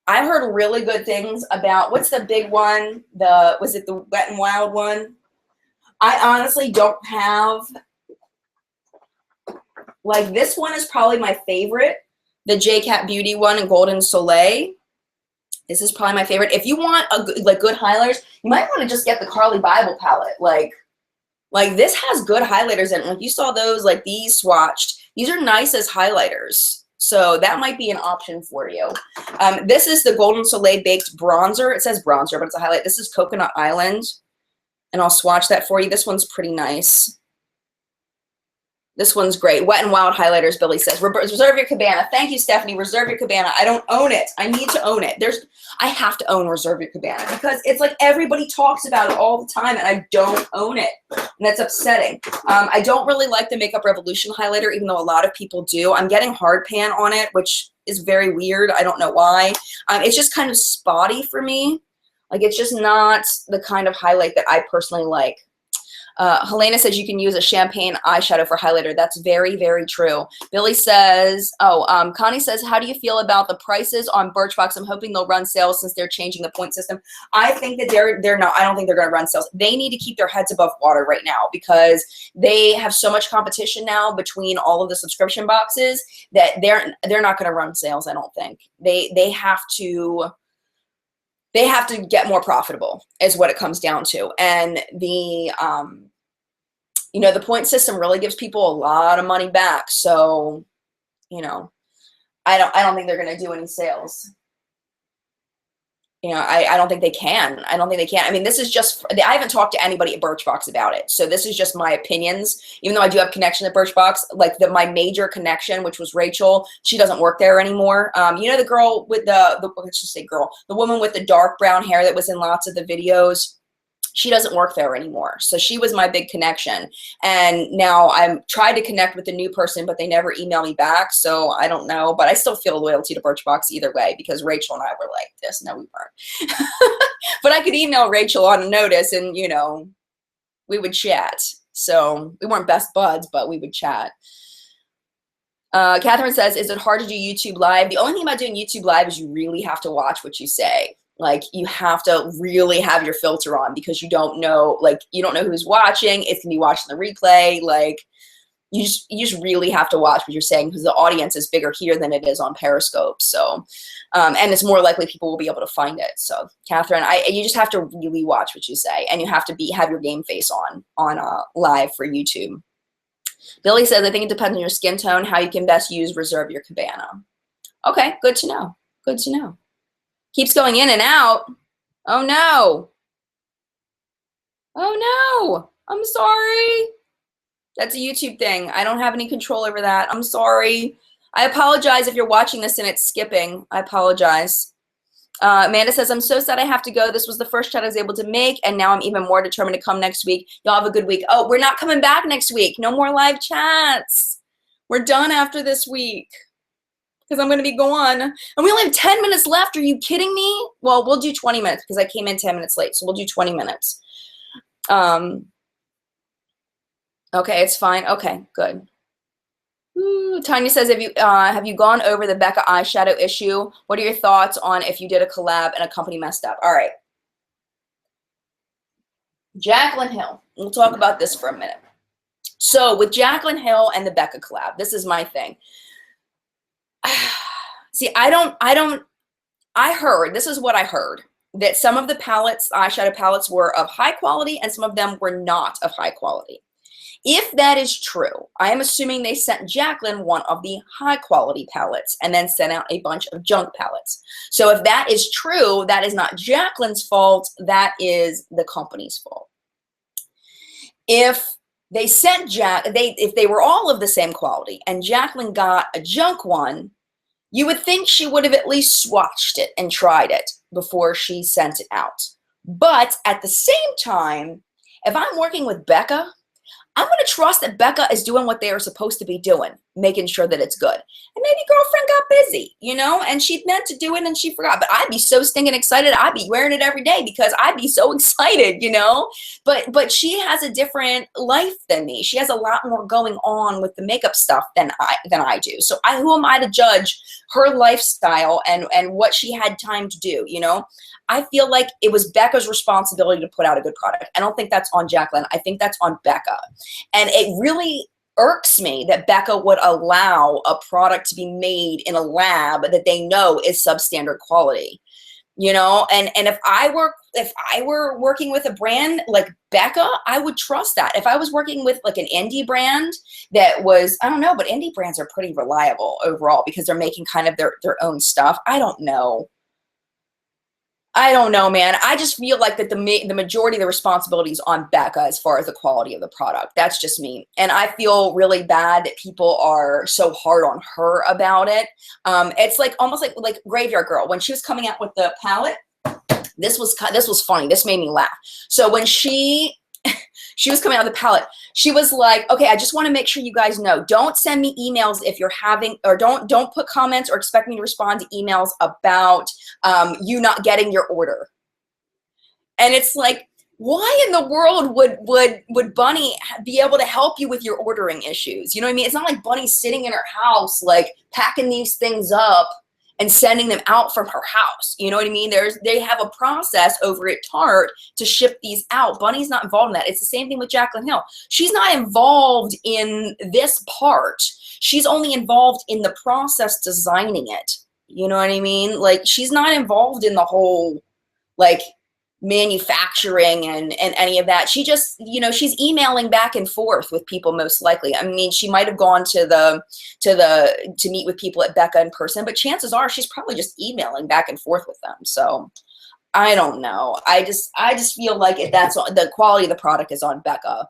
I've heard really good things about, what's the big one? Was it the Wet n Wild one? I honestly don't have, like, this one is probably my favorite. The J-Cat Beauty one in Golden Soleil. This is probably my favorite. If you want good highlighters, you might want to just get the Carly Bible palette. Like this has good highlighters in it. Like you saw those, like these swatched. These are nice as highlighters. So that might be an option for you. This is the Golden Soleil Baked Bronzer. It says bronzer, but it's a highlight. This is Coconut Island. And I'll swatch that for you. This one's pretty nice. This one's great. Wet n Wild highlighters, Billy says. Reserve your Cabana. Thank you, Stephanie. Reserve your Cabana. I don't own it. I need to own it. I have to own Reserve your Cabana because it's like everybody talks about it all the time and I don't own it. And that's upsetting. I don't really like the Makeup Revolution highlighter, even though a lot of people do. I'm getting hard pan on it, which is very weird. I don't know why. It's just kind of spotty for me. Like it's just not the kind of highlight that I personally like. Helena says you can use a champagne eyeshadow for highlighter. That's very, very true. Billy says, Connie says, how do you feel about the prices on Birchbox? I'm hoping they'll run sales since they're changing the point system. I think that they're not. I don't think they're going to run sales. They need to keep their heads above water right now because they have so much competition now between all of the subscription boxes that they're not going to run sales. I don't think they have to. They have to get more profitable is what it comes down to. And the point system really gives people a lot of money back. So, I don't think they're going to do any sales. I don't think they can. I don't think they can. I mean, this is just, I haven't talked to anybody at Birchbox about it. So this is just my opinions, even though I do have connection at Birchbox, like my major connection, which was Rachel, she doesn't work there anymore. The girl with let's just say girl, the woman with the dark brown hair that was in lots of the videos. she doesn't work there anymore. So she was my big connection. And now I'm tried to connect with the new person, but they never email me back. So I don't know, but I still feel loyalty to Birchbox either way, because Rachel and I were like this. No, we weren't. But I could email Rachel on a notice and, you know, we would chat. So we weren't best buds, but we would chat. Catherine says, is it hard to do YouTube live? The only thing about doing YouTube live is you really have to watch what you say. Like, you have to really have your filter on, because you don't know, like, you don't know who's watching. It's gonna be watching the replay. Like, you just really have to watch what you're saying, because the audience is bigger here than it is on Periscope. So, and it's more likely people will be able to find it. So, Catherine, you just have to really watch what you say, and you have to have your game face on live for YouTube. Billy says, I think it depends on your skin tone, how you can best use Reserve Your Cabana. Okay, good to know. Good to know. Keeps going in and out. Oh no. Oh no. I'm sorry. That's a YouTube thing. I don't have any control over that. I'm sorry. I apologize if you're watching this and it's skipping. I apologize. Amanda says, I'm so sad I have to go. This was the first chat I was able to make, and now I'm even more determined to come next week. Y'all have a good week. Oh, we're not coming back next week. No more live chats. We're done after this week, because I'm going to be gone. And we only have 10 minutes left. Are you kidding me? Well, we'll do 20 minutes because I came in 10 minutes late. So we'll do 20 minutes. Okay, it's fine. Okay, good. Ooh, Tanya says, have you gone over the Becca eyeshadow issue? What are your thoughts on if you did a collab and a company messed up? All right. Jaclyn Hill. We'll talk about this for a minute. So with Jaclyn Hill and the Becca collab, this is my thing. See, I heard, this is what I heard, that some of the palettes, eyeshadow palettes, were of high quality and some of them were not of high quality. If that is true, I am assuming they sent Jaclyn one of the high quality palettes and then sent out a bunch of junk palettes. So if that is true, that is not Jaclyn's fault, that is the company's fault. If they sent if they were all of the same quality and Jaclyn got a junk one, you would think she would have at least swatched it and tried it before she sent it out. But at the same time, if I'm working with Becca, I'm going to trust that Becca is doing what they are supposed to be doing, making sure that it's good. And maybe girlfriend got busy, you know, and she meant to do it and she forgot. But I'd be so stinking excited. I'd be wearing it every day because I'd be so excited, you know. But she has a different life than me. She has a lot more going on with the makeup stuff than I do. So who am I to judge her lifestyle and what she had time to do, you know? I feel like it was Becca's responsibility to put out a good product. I don't think that's on Jaclyn. I think that's on Becca. And it really irks me that Becca would allow a product to be made in a lab that they know is substandard quality. You know, and if I were working with a brand like Becca, I would trust that. If I was working with like an indie brand that was, I don't know, but indie brands are pretty reliable overall because they're making kind of their own stuff. I don't know, man. I just feel like that the majority of the responsibility is on Becca as far as the quality of the product. That's just me. And I feel really bad that people are so hard on her about it. It's like almost like Graveyard Girl. When she was coming out with the palette, this was funny. This made me laugh. So when she was coming out with the palette, she was like, okay, I just want to make sure you guys know, don't send me emails if you're having, or don't put comments or expect me to respond to emails about you not getting your order. And it's like, why in the world would Bunny be able to help you with your ordering issues? You know what I mean? It's not like Bunny's sitting in her house, like packing these things up and sending them out from her house. You know what I mean? They have a process over at Tarte to ship these out. Bunny's not involved in that. It's the same thing with Jaclyn Hill. She's not involved in this part. She's only involved in the process designing it. You know what I mean? Like, she's not involved in the whole, like, manufacturing and any of that. She just, you know, she's emailing back and forth with people most likely. I mean, she might have gone to meet with people at Becca in person, but chances are she's probably just emailing back and forth with them. So I don't know. I just feel like that's the quality of the product is on Becca.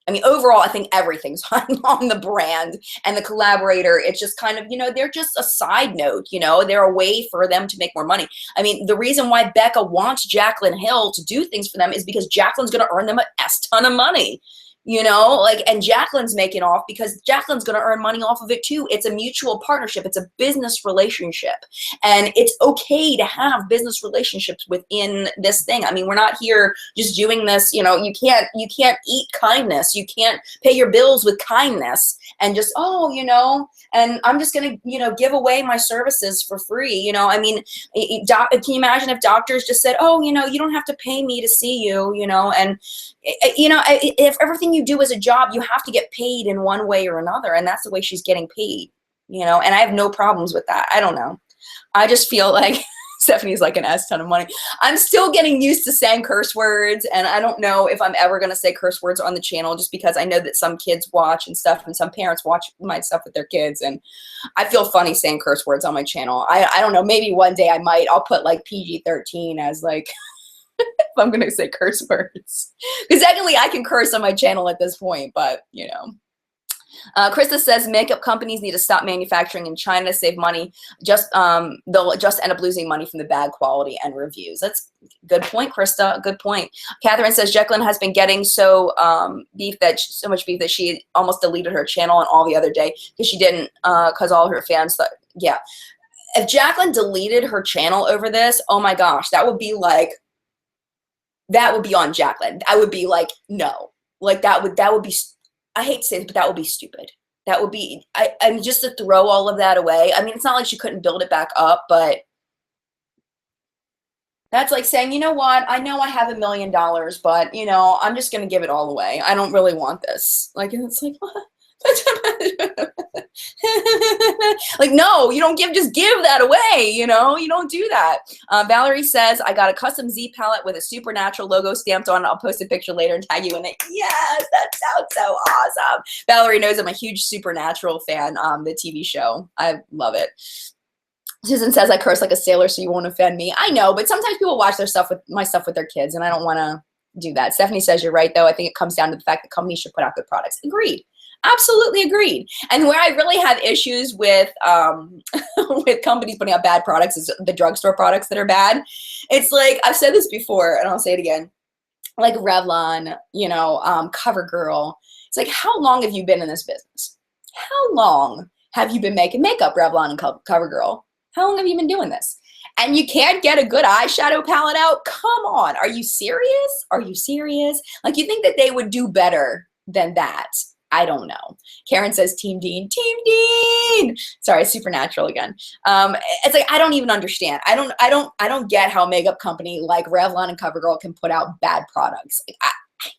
I mean, overall, I think everything's on the brand and the collaborator. It's just kind of, they're just a side note, they're a way for them to make more money. I mean, the reason why Becca wants Jaclyn Hill to do things for them is because Jaclyn's going to earn them a ton of money. And Jaclyn's making off because Jaclyn's going to earn money off of it too. It's a mutual partnership. It's a business relationship. And it's okay to have business relationships within this thing. I mean, we're not here just doing this, you can't eat kindness. You can't pay your bills with kindness and just, and I'm just going to, give away my services for free. I mean, can you imagine if doctors just said, oh, you don't have to pay me to see you, and if everything you do is a job, you have to get paid in one way or another. And that's the way she's getting paid, and I have no problems with that. I don't know. I just feel like Stephanie's like an ton of money. I'm still getting used to saying curse words. And I don't know if I'm ever going to say curse words on the channel, just because I know that some kids watch and stuff, and some parents watch my stuff with their kids. And I feel funny saying curse words on my channel. I don't know. Maybe one day I'll put like PG-13 as like, if I'm going to say curse words. Because technically I can curse on my channel at this point, but Krista says makeup companies need to stop manufacturing in China to save money. They'll just end up losing money from the bad quality and reviews. That's a good point, Krista. Good point. Catherine says Jaclyn has been getting so much beef that she almost deleted her channel on all the other day because she didn't, because all her fans thought, yeah. If Jaclyn deleted her channel over this, oh my gosh, that would be on Jaclyn. I would be like, no, like that would be, I hate to say this, but that would be stupid. That would be, I just to throw all of that away. I mean, it's not like she couldn't build it back up, but that's like saying, you know what? I know I have $1 million, but I'm just going to give it all away. I don't really want this. Like, it's like, what? Like, no, you don't just give that away, you don't do that. Valerie says, I got a custom Z palette with a Supernatural logo stamped on it. I'll post a picture later and tag you in it. Yes, that sounds so awesome. Valerie knows I'm a huge Supernatural fan, the TV show. I love it. Susan says I curse like a sailor, so you won't offend me. I know, but sometimes people watch my stuff with their kids, and I don't want to do that. Stephanie says you're right, though. I think it comes down to the fact that companies should put out good products. Agreed. Absolutely agreed. And where I really have issues with with companies putting out bad products is the drugstore products that are bad. It's like, I've said this before, and I'll say it again, like Revlon, CoverGirl. It's like, how long have you been in this business? How long have you been making makeup, Revlon and CoverGirl? How long have you been doing this? And you can't get a good eyeshadow palette out? Come on. Are you serious? Are you serious? Like, you think that they would do better than that? I don't know. Karen says Team Dean. Team Dean. Sorry, Supernatural again. It's like, I don't even understand. I don't get how a makeup company like Revlon and CoverGirl can put out bad products. Like,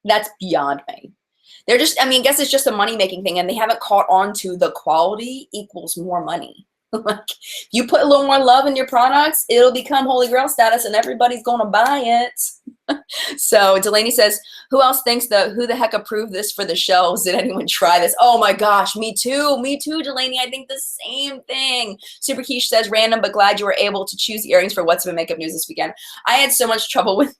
that's beyond me. They're just, I guess it's just a money-making thing, and they haven't caught on to the quality equals more money. Like, if you put a little more love in your products, it'll become Holy Grail status, and everybody's going to buy it. So Delaney says, who else thinks who the heck approved this for the shelves? Did anyone try this? Oh my gosh, me too, Delaney. I think the same thing. Super Quiche says, random, but glad you were able to choose earrings for What's Up in Makeup News this weekend. I had so much trouble with,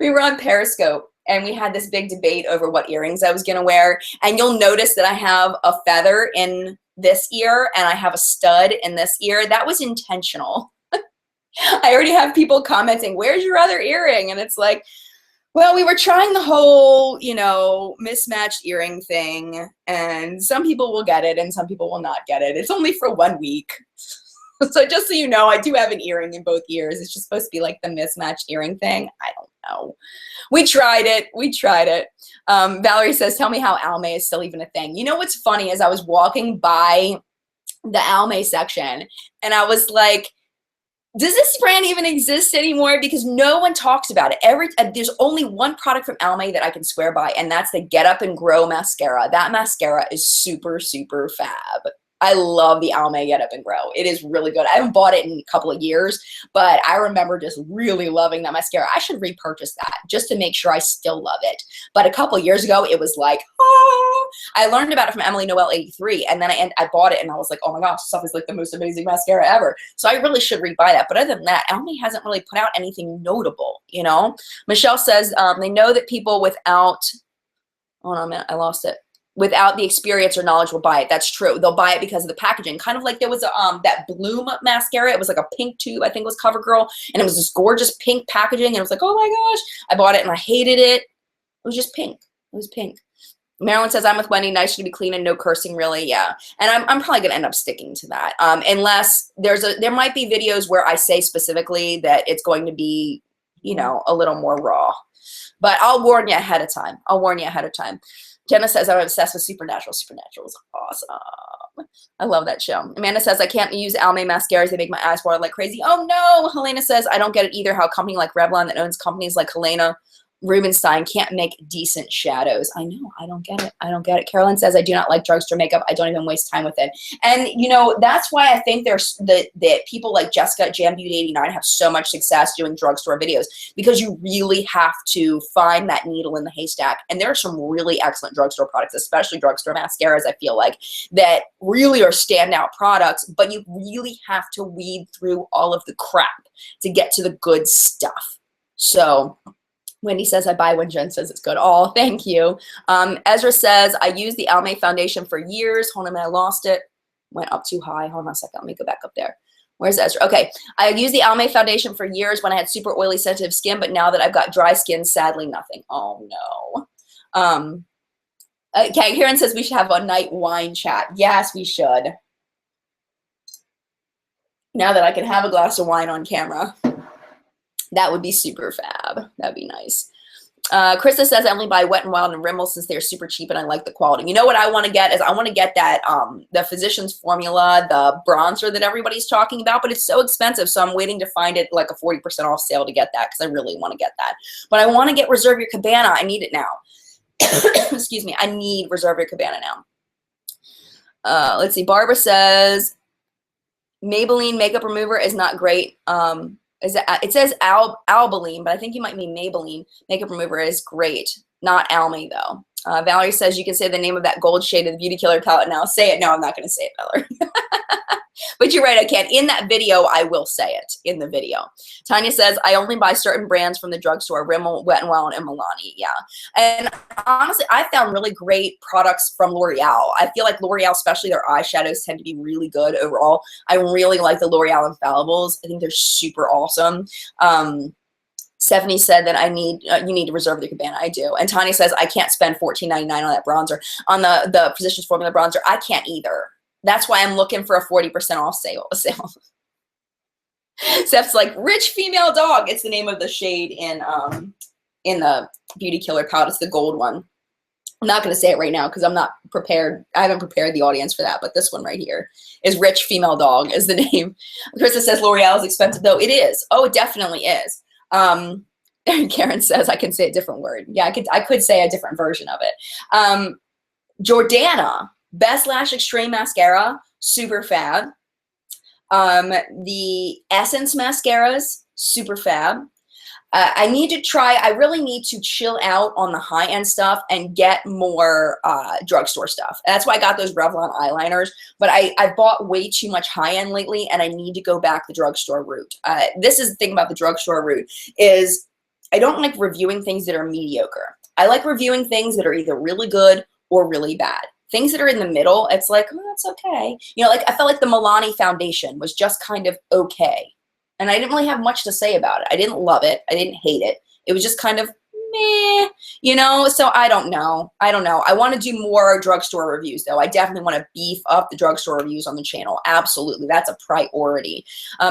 we were on Periscope, and we had this big debate over what earrings I was going to wear. And you'll notice that I have a feather in this ear and I have a stud in this ear. That was intentional. I already have people commenting, where's your other earring? And it's like, well, we were trying the whole, mismatched earring thing, and some people will get it and some people will not get it. It's only for 1 week. So just so you know, I do have an earring in both ears. It's just supposed to be like the mismatched earring thing. I don't know. We tried it. Valerie says, tell me how Almay is still even a thing. You know what's funny is I was walking by the Almay section and I was like, does this brand even exist anymore? Because no one talks about it. There's only one product from Almay that I can swear by, and that's the Get Up and Grow mascara. That mascara is super, super fab. I love the Almay Get Up and Grow. It is really good. I haven't bought it in a couple of years, but I remember just really loving that mascara. I should repurchase that just to make sure I still love it. But a couple of years ago, it was like, oh, I learned about it from Emily Noel 83, and then I bought it, and I was like, oh my gosh, this stuff is like the most amazing mascara ever. So I really should rebuy that. But other than that, Almay hasn't really put out anything notable, Michelle says they know that people without Hold on a minute, I lost it. Without the experience or knowledge will buy it. That's true. They'll buy it because of the packaging. Kind of like there was a, that Bloom mascara. It was like a pink tube, I think it was CoverGirl. And it was this gorgeous pink packaging. And it was like, oh my gosh. I bought it and I hated it. It was just pink. It was pink. Marilyn says, I'm with Wendy. Nice to be clean and no cursing, really. Yeah. And I'm probably going to end up sticking to that. Unless there might be videos where I say specifically that it's going to be, you know, a little more raw. But I'll warn you ahead of time. I'll warn you ahead of time. Jenna says, I'm obsessed with Supernatural. Supernatural is awesome. I love that show. Amanda says, I can't use Almay mascaras. They make my eyes water like crazy. Oh, no. Helena says, I don't get it either how a company like Revlon that owns companies like Helena Rubinstein can't make decent shadows. I know. I don't get it. I don't get it. Carolyn says, I do not like drugstore makeup. I don't even waste time with it. And, you know, that's why I think there's that people like Jessica at Jam Beauty 89 have so much success doing drugstore videos, because you really have to find that needle in the haystack. And there are some really excellent drugstore products, especially drugstore mascaras, I feel like, that really are standout products, but you really have to weed through all of the crap to get to the good stuff. So Wendy says, I buy when Jen says it's good. Oh, thank you. Ezra says, I used the Almay foundation for years. Hold on a minute, I lost it. Went up too high. Hold on a second. Let me go back up there. Where's Ezra? Okay. I used the Almay foundation for years when I had super oily, sensitive skin, but now that I've got dry skin, sadly, nothing. Oh, no. Okay, Karen says we should have a night wine chat. Yes, we should. Now that I can have a glass of wine on camera. That would be super fab. That'd be nice. Krista says, I only buy Wet n Wild and Rimmel since they're super cheap and I like the quality. You know what I want to get is I want to get that, the Physicians Formula, the bronzer that everybody's talking about, but it's so expensive. So I'm waiting to find it like a 40% off sale to get that, because I really want to get that. But I want to get Reserve Your Cabana. I need it now. Excuse me. I need Reserve Your Cabana now. Let's see. Barbara says, Maybelline makeup remover is not great. It says Albaline, but I think you might mean Maybelline. Makeup remover is great. Not Almay, though. Valerie says you can say the name of that gold shade of the Beauty Killer palette now. Say it. No, I'm not going to say it, Valerie. But you're right, I can. In that video, I will say it in the video. Tanya says, I only buy certain brands from the drugstore, Rimmel, Wet n Wild, and Milani. Yeah. And honestly, I found really great products from L'Oreal. I feel like L'Oreal, especially their eyeshadows, tend to be really good overall. I really like the L'Oreal Infallibles. I think they're super awesome. Stephanie said that you need to reserve the Cabana. I do. And Tanya says, I can't spend $14.99 on that bronzer. On the Physicians Formula bronzer, I can't either. That's why I'm looking for a 40% off sale. Steph's like, Rich Female Dog. It's the name of the shade in the Beauty Killer palette. It's the gold one. I'm not going to say it right now because I'm not prepared. I haven't prepared the audience for that. But this one right here is Rich Female Dog is the name. Krista says L'Oreal is expensive, though. It is. Oh, it definitely is. And Karen says I can say a different word. Yeah, I could say a different version of it. Jordana. Best Lash Extreme Mascara, super fab. The Essence mascaras, super fab. I really need to chill out on the high-end stuff and get more drugstore stuff. That's why I got those Revlon eyeliners, but I've bought way too much high-end lately, and I need to go back the drugstore route. This is the thing about the drugstore route, is I don't like reviewing things that are mediocre. I like reviewing things that are either really good or really bad. Things that are in the middle, it's like, oh, that's okay. You know, like I felt like the Milani foundation was just kind of okay. And I didn't really have much to say about it. I didn't love it. I didn't hate it. It was just kind of meh, you know? So I don't know. I want to do more drugstore reviews, though. I definitely want to beef up the drugstore reviews on the channel. Absolutely. That's a priority.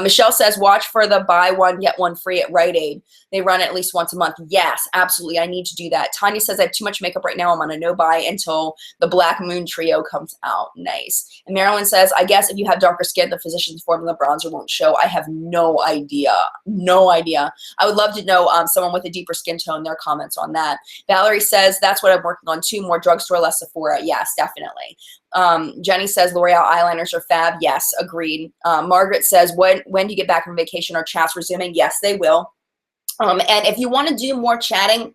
Michelle says, watch for the buy one, get one free at Rite Aid. They run at least once a month. Yes, absolutely. I need to do that. Tanya says, I have too much makeup right now. I'm on a no-buy until the Black Moon Trio comes out. Nice. And Marilyn says, I guess if you have darker skin, the Physicians Formula bronzer won't show. I have no idea. No idea. I would love to know someone with a deeper skin tone, their comments on that. Valerie says, that's what I'm working on too. More drugstore, less Sephora. Yes, definitely. Jenny says, L'Oreal eyeliners are fab. Yes, agreed. Margaret says, when do you get back from vacation? Are chats resuming? Yes, they will. And if you want to do more chatting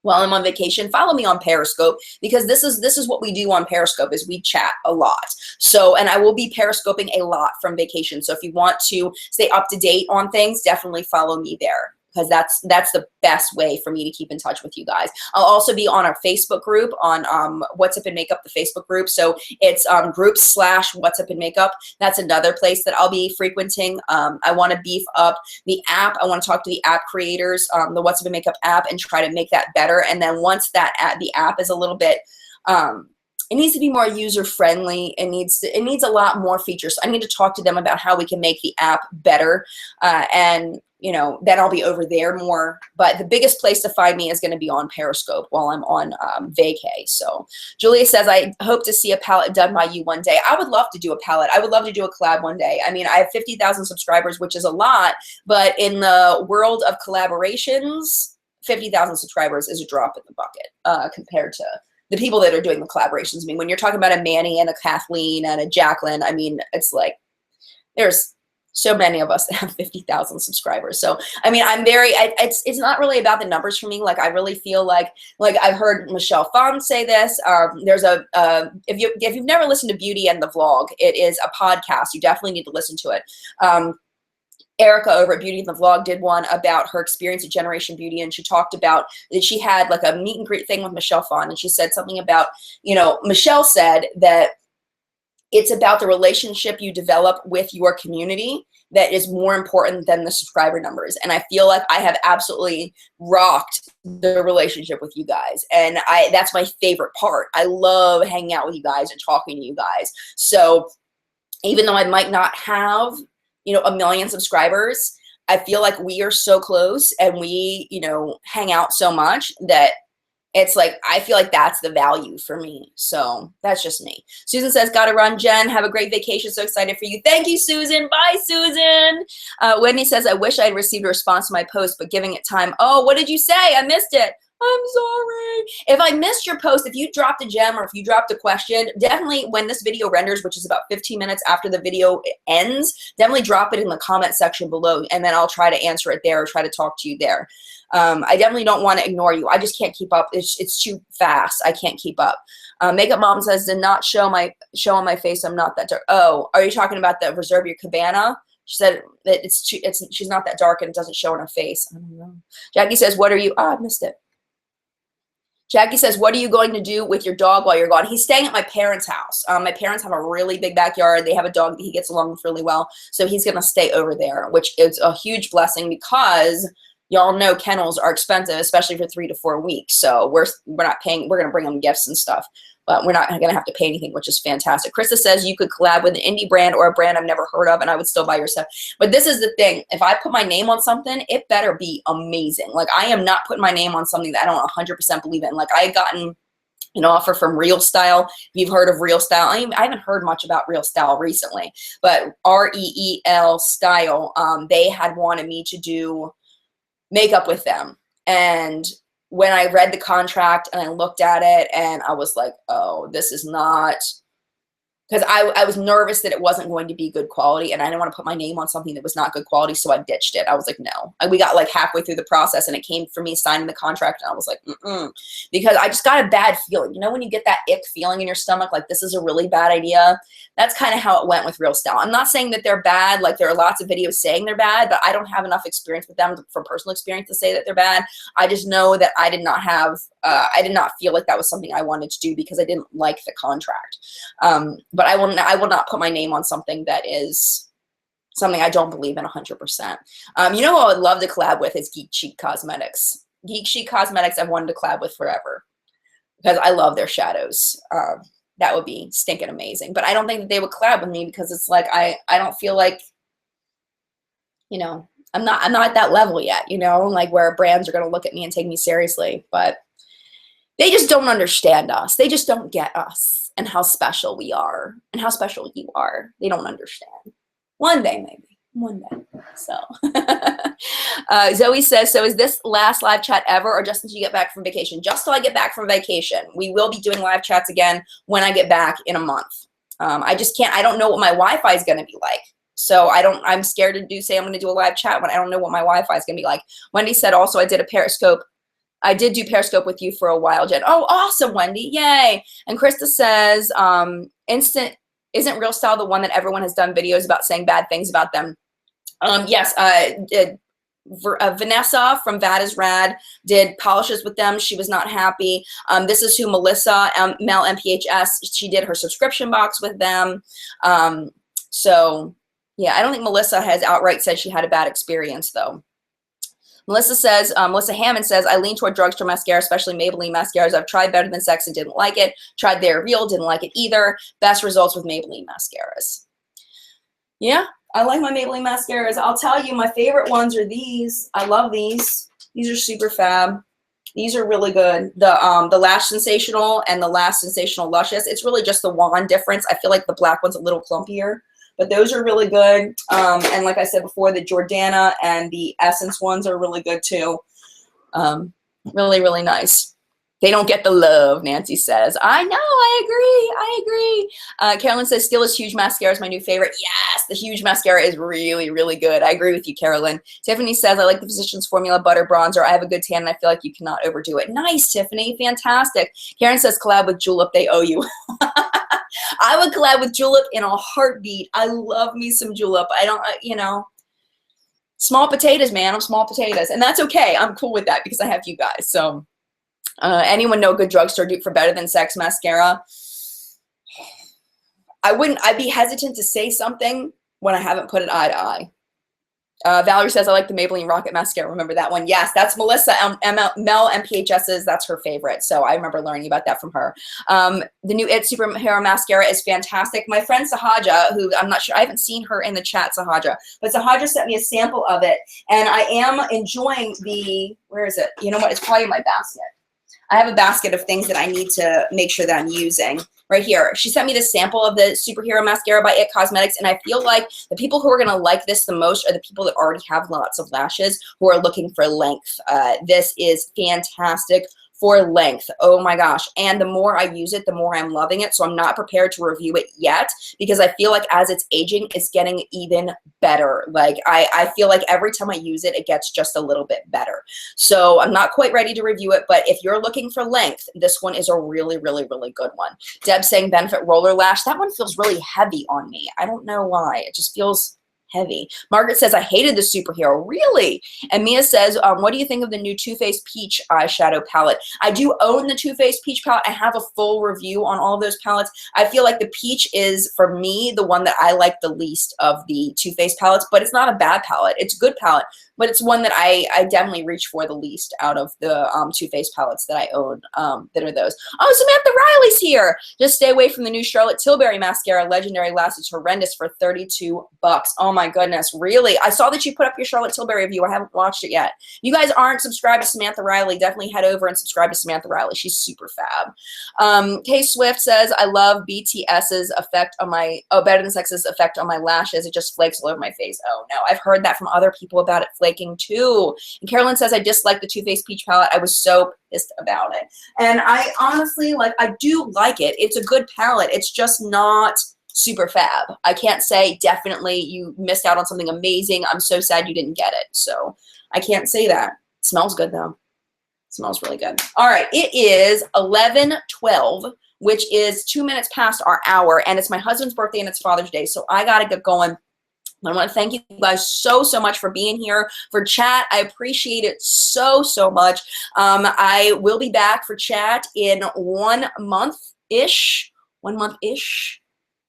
while I'm on vacation, follow me on Periscope, because this is what we do on Periscope, is we chat a lot. So, and I will be Periscoping a lot from vacation. So if you want to stay up to date on things, definitely follow me there, because that's the best way for me to keep in touch with you guys. I'll also be on our Facebook group on What's Up in Makeup, the Facebook group. So it's groups/What's Up in Makeup. That's another place that I'll be frequenting. I want to beef up the app. I want to talk to the app creators, the What's Up in Makeup app, and try to make that better. And then once the app is a little bit, it needs to be more user friendly. It needs a lot more features. So I need to talk to them about how we can make the app better. And you know, then I'll be over there more. But the biggest place to find me is going to be on Periscope while I'm on vacay. So Julia says, I hope to see a palette done by you one day. I would love to do a palette. I would love to do a collab one day. I mean, I have 50,000 subscribers, which is a lot, but in the world of collaborations, 50,000 subscribers is a drop in the bucket compared to the people that are doing the collaborations. I mean, when you're talking about a Manny and a Kathleen and a Jacqueline, I mean, it's like there's so many of us that have 50,000 subscribers. So, I mean, I'm very, it's not really about the numbers for me. Like, I really feel like I've heard Michelle Phan say this. There's if you've never listened to Beauty and the Vlog, it is a podcast. You definitely need to listen to it. Erica over at Beauty and the Vlog did one about her experience at Generation Beauty, and she talked about that she had like a meet and greet thing with Michelle Phan, and she said something about, you know, Michelle said that it's about the relationship you develop with your community that is more important than the subscriber numbers. And I feel like I have absolutely rocked the relationship with you guys. And that's my favorite part. I love hanging out with you guys and talking to you guys. So even though I might not have, you know, 1 million subscribers, I feel like we are so close and we, you know, hang out so much that it's like, I feel like that's the value for me. So that's just me. Susan says, gotta run, Jen. Have a great vacation. So excited for you. Thank you, Susan. Bye, Susan. Wendy says, I wish I had received a response to my post, but giving it time. Oh, what did you say? I missed it. I'm sorry. If I missed your post, if you dropped a gem or if you dropped a question, definitely when this video renders, which is about 15 minutes after the video ends, definitely drop it in the comment section below, and then I'll try to answer it there or try to talk to you there. I definitely don't want to ignore you. I just can't keep up. It's too fast. I can't keep up. Makeup Mom says, did not show on my face. I'm not that dark. Oh, are you talking about the Reserve Your Cabana? She said that she's not that dark and it doesn't show on her face. I don't know. Jackie says, what are you? Oh, I missed it. Jackie says, what are you going to do with your dog while you're gone? He's staying at my parents' house. My parents have a really big backyard. They have a dog that he gets along with really well. So he's going to stay over there, which is a huge blessing because y'all know kennels are expensive, especially for 3 to 4 weeks. So we're not paying. We're going to bring him gifts and stuff, but we're not going to have to pay anything, which is fantastic. Krista says you could collab with an indie brand or a brand I've never heard of, and I would still buy your stuff. But this is the thing. If I put my name on something, it better be amazing. Like, I am not putting my name on something that I don't 100% believe in. Like, I had gotten an offer from Real Style. If you've heard of Real Style, I haven't heard much about Real Style recently, but REEL Style, they had wanted me to do makeup with them. And when I read the contract and I looked at it and I was like, oh, this is not, because I was nervous that it wasn't going to be good quality and I didn't want to put my name on something that was not good quality, so I ditched it. I was like, no. And we got like halfway through the process and it came for me signing the contract and I was like, because I just got a bad feeling. You know, when you get that ick feeling in your stomach, like this is a really bad idea. That's kind of how it went with Real Style. I'm not saying that they're bad. Like, there are lots of videos saying they're bad, but I don't have enough experience with them from personal experience to say that they're bad. I just know that I did not have, I did not feel like that was something I wanted to do because I didn't like the contract. But I will not put my name on something that is something I don't believe in 100%. You know who I would love to collab with is Geek Chic Cosmetics. Geek Chic Cosmetics I've wanted to collab with forever because I love their shadows. That would be stinking amazing. But I don't think that they would collab with me because it's like I don't feel like, you know, I'm not at that level yet, you know, like where brands are going to look at me and take me seriously. But they just don't understand us. They just don't get us and how special we are and how special you are. They don't understand. One day, maybe. One day. So Zoe says, so is this last live chat ever or just until you get back from vacation? Just till I get back from vacation. We will be doing live chats again when I get back in a month. I just can't, I don't know what my Wi-Fi is going to be like. So I'm scared to say I'm going to do a live chat when I don't know what my Wi-Fi is going to be like. Wendy said also I did a Periscope. I did do Periscope with you for a while, Jen. Oh, awesome, Wendy. Yay. And Krista says, isn't Real Style the one that everyone has done videos about saying bad things about them? Yes. Vanessa from Vat is Rad did polishes with them. She was not happy. This is who Melissa, Mel MPHS, she did her subscription box with them. So yeah, I don't think Melissa has outright said she had a bad experience though. Melissa Hammond says, I lean toward drugstore mascara, especially Maybelline mascaras. I've tried Better Than Sex and didn't like it. Tried They're Real, didn't like it either. Best results with Maybelline mascaras. Yeah, I like my Maybelline mascaras. I'll tell you, my favorite ones are these. I love these. These are super fab. These are really good. The Lash Sensational and the Lash Sensational Luscious. It's really just the wand difference. I feel like the black one's a little clumpier. But those are really good. And like I said before, the Jordana and the Essence ones are really good too. Really, really nice. They don't get the love, Nancy says. I know, I agree. Carolyn says, Steel is Huge Mascara is my new favorite. Yes, the Huge Mascara is really, really good. I agree with you, Carolyn. Tiffany says, I like the Physicians Formula Butter Bronzer. I have a good tan and I feel like you cannot overdo it. Nice, Tiffany. Fantastic. Karen says, collab with Julep. They owe you. I would collab with Julep in a heartbeat. I love me some Julep. I don't, you know, small potatoes, man. I'm small potatoes. And that's okay. I'm cool with that because I have you guys. So anyone know a good drugstore dupe for Better Than Sex mascara? I'd be hesitant to say something when I haven't put it eye to eye. Valerie says, I like the Maybelline Rocket Mascara. Remember that one? Yes, that's Melissa, Mel MPHS's. That's her favorite. So I remember learning about that from her. The new It Superhero Mascara is fantastic. My friend Sahaja, who I'm not sure, I haven't seen her in the chat, Sahaja, but Sahaja sent me a sample of it. And I am enjoying the, where is it? You know what? It's probably in my basket. I have a basket of things that I need to make sure that I'm using. Right here. She sent me this sample of the Superhero Mascara by It Cosmetics, and I feel like the people who are going to like this the most are the people that already have lots of lashes who are looking for length. This is fantastic for length. Oh my gosh. And the more I use it, the more I'm loving it. So I'm not prepared to review it yet because I feel like as it's aging, it's getting even better. Like I feel like every time I use it, it gets just a little bit better. So I'm not quite ready to review it, but if you're looking for length, this one is a really, really, really good one. Deb saying Benefit Roller Lash. That one feels really heavy on me. I don't know why. It just feels heavy. Margaret says, I hated the Superhero. Really? And Mia says, what do you think of the new Too Faced Peach eyeshadow palette? I do own the Too Faced Peach palette. I have a full review on all of those palettes. I feel like the peach is, for me, the one that I like the least of the Too Faced palettes, but it's not a bad palette. It's a good palette, but it's one that I definitely reach for the least out of the Too Faced palettes that I own that are those. Oh, Samantha Riley's here. Just stay away from the new Charlotte Tilbury mascara. Legendary lasts. It's horrendous for $32. Oh my goodness, really? I saw that you put up your Charlotte Tilbury review. I haven't watched it yet. You guys aren't subscribed to Samantha Riley. Definitely head over and subscribe to Samantha Riley. She's super fab. Kay Swift says, I love BTS's effect on my, Better Than Sex's effect on my lashes. It just flakes all over my face. Oh no, I've heard that from other people about it flaking too. And Carolyn says, I dislike the Too Faced Peach palette. I was so pissed about it. And I honestly, like, I do like it. It's a good palette. It's just not super fab. I can't say definitely you missed out on something amazing. I'm so sad you didn't get it. So I can't say that. It smells good though. It smells really good. All right. It is 11:12, which is 2 minutes past our hour. And it's my husband's birthday and it's Father's Day. So I got to get going. I want to thank you guys so much for being here for chat. I appreciate it so much. I will be back for chat in 1 month-ish. 1 month-ish.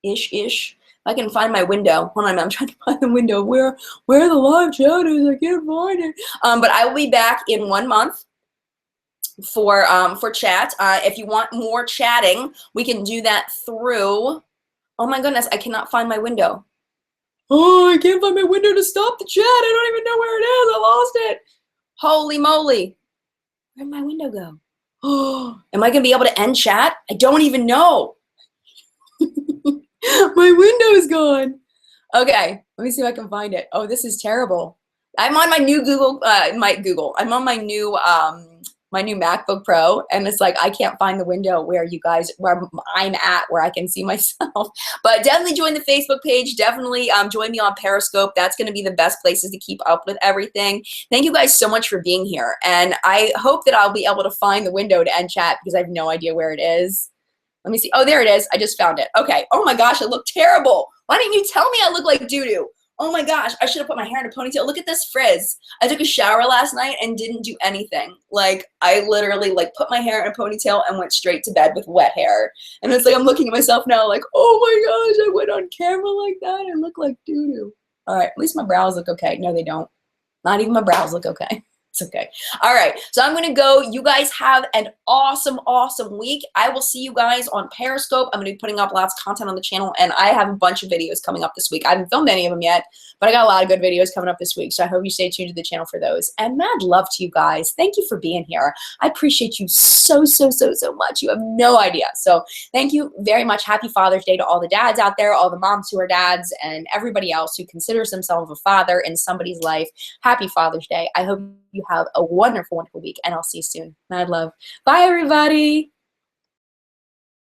Ish. I can find my window. Hold on, I'm trying to find the window. Where the live chat is, I can't find it. But I will be back in 1 month for chat. If you want more chatting, we can do that through. Oh my goodness, I cannot find my window. Oh, I can't find my window to stop the chat. I don't even know where it is. I lost it. Holy moly. Where'd my window go? Oh, am I gonna be able to end chat? I don't even know. My window is gone. Okay, let me see if I can find it. Oh, this is terrible. I'm on my new I'm on my new MacBook Pro, and it's like I can't find the window where I'm at, where I can see myself. But definitely join the Facebook page. Definitely join me on Periscope. That's going to be the best places to keep up with everything. Thank you guys so much for being here, and I hope that I'll be able to find the window to end chat because I have no idea where it is. Let me see. Oh, there it is. I just found it. Okay. Oh my gosh, I look terrible. Why didn't you tell me I look like doo-doo? Oh my gosh, I should have put my hair in a ponytail. Look at this frizz. I took a shower last night and didn't do anything. Like, I literally like put my hair in a ponytail and went straight to bed with wet hair. And it's like, I'm looking at myself now like, oh my gosh, I went on camera like that. I look like doo-doo. All right, at least my brows look okay. No, they don't. Not even my brows look okay. It's okay. All right, so I'm gonna go. You guys have an awesome, awesome week. I will see you guys on Periscope. I'm gonna be putting up lots of content on the channel, and I have a bunch of videos coming up this week. I haven't filmed any of them yet, but I got a lot of good videos coming up this week, so I hope you stay tuned to the channel for those. And mad love to you guys. Thank you for being here. I appreciate you so, so, so, so much. You have no idea. So thank you very much. Happy Father's Day to all the dads out there, all the moms who are dads, and everybody else who considers themselves a father in somebody's life. Happy Father's Day. I hope you have a wonderful, wonderful week, and I'll see you soon. Mad love. Bye, everybody.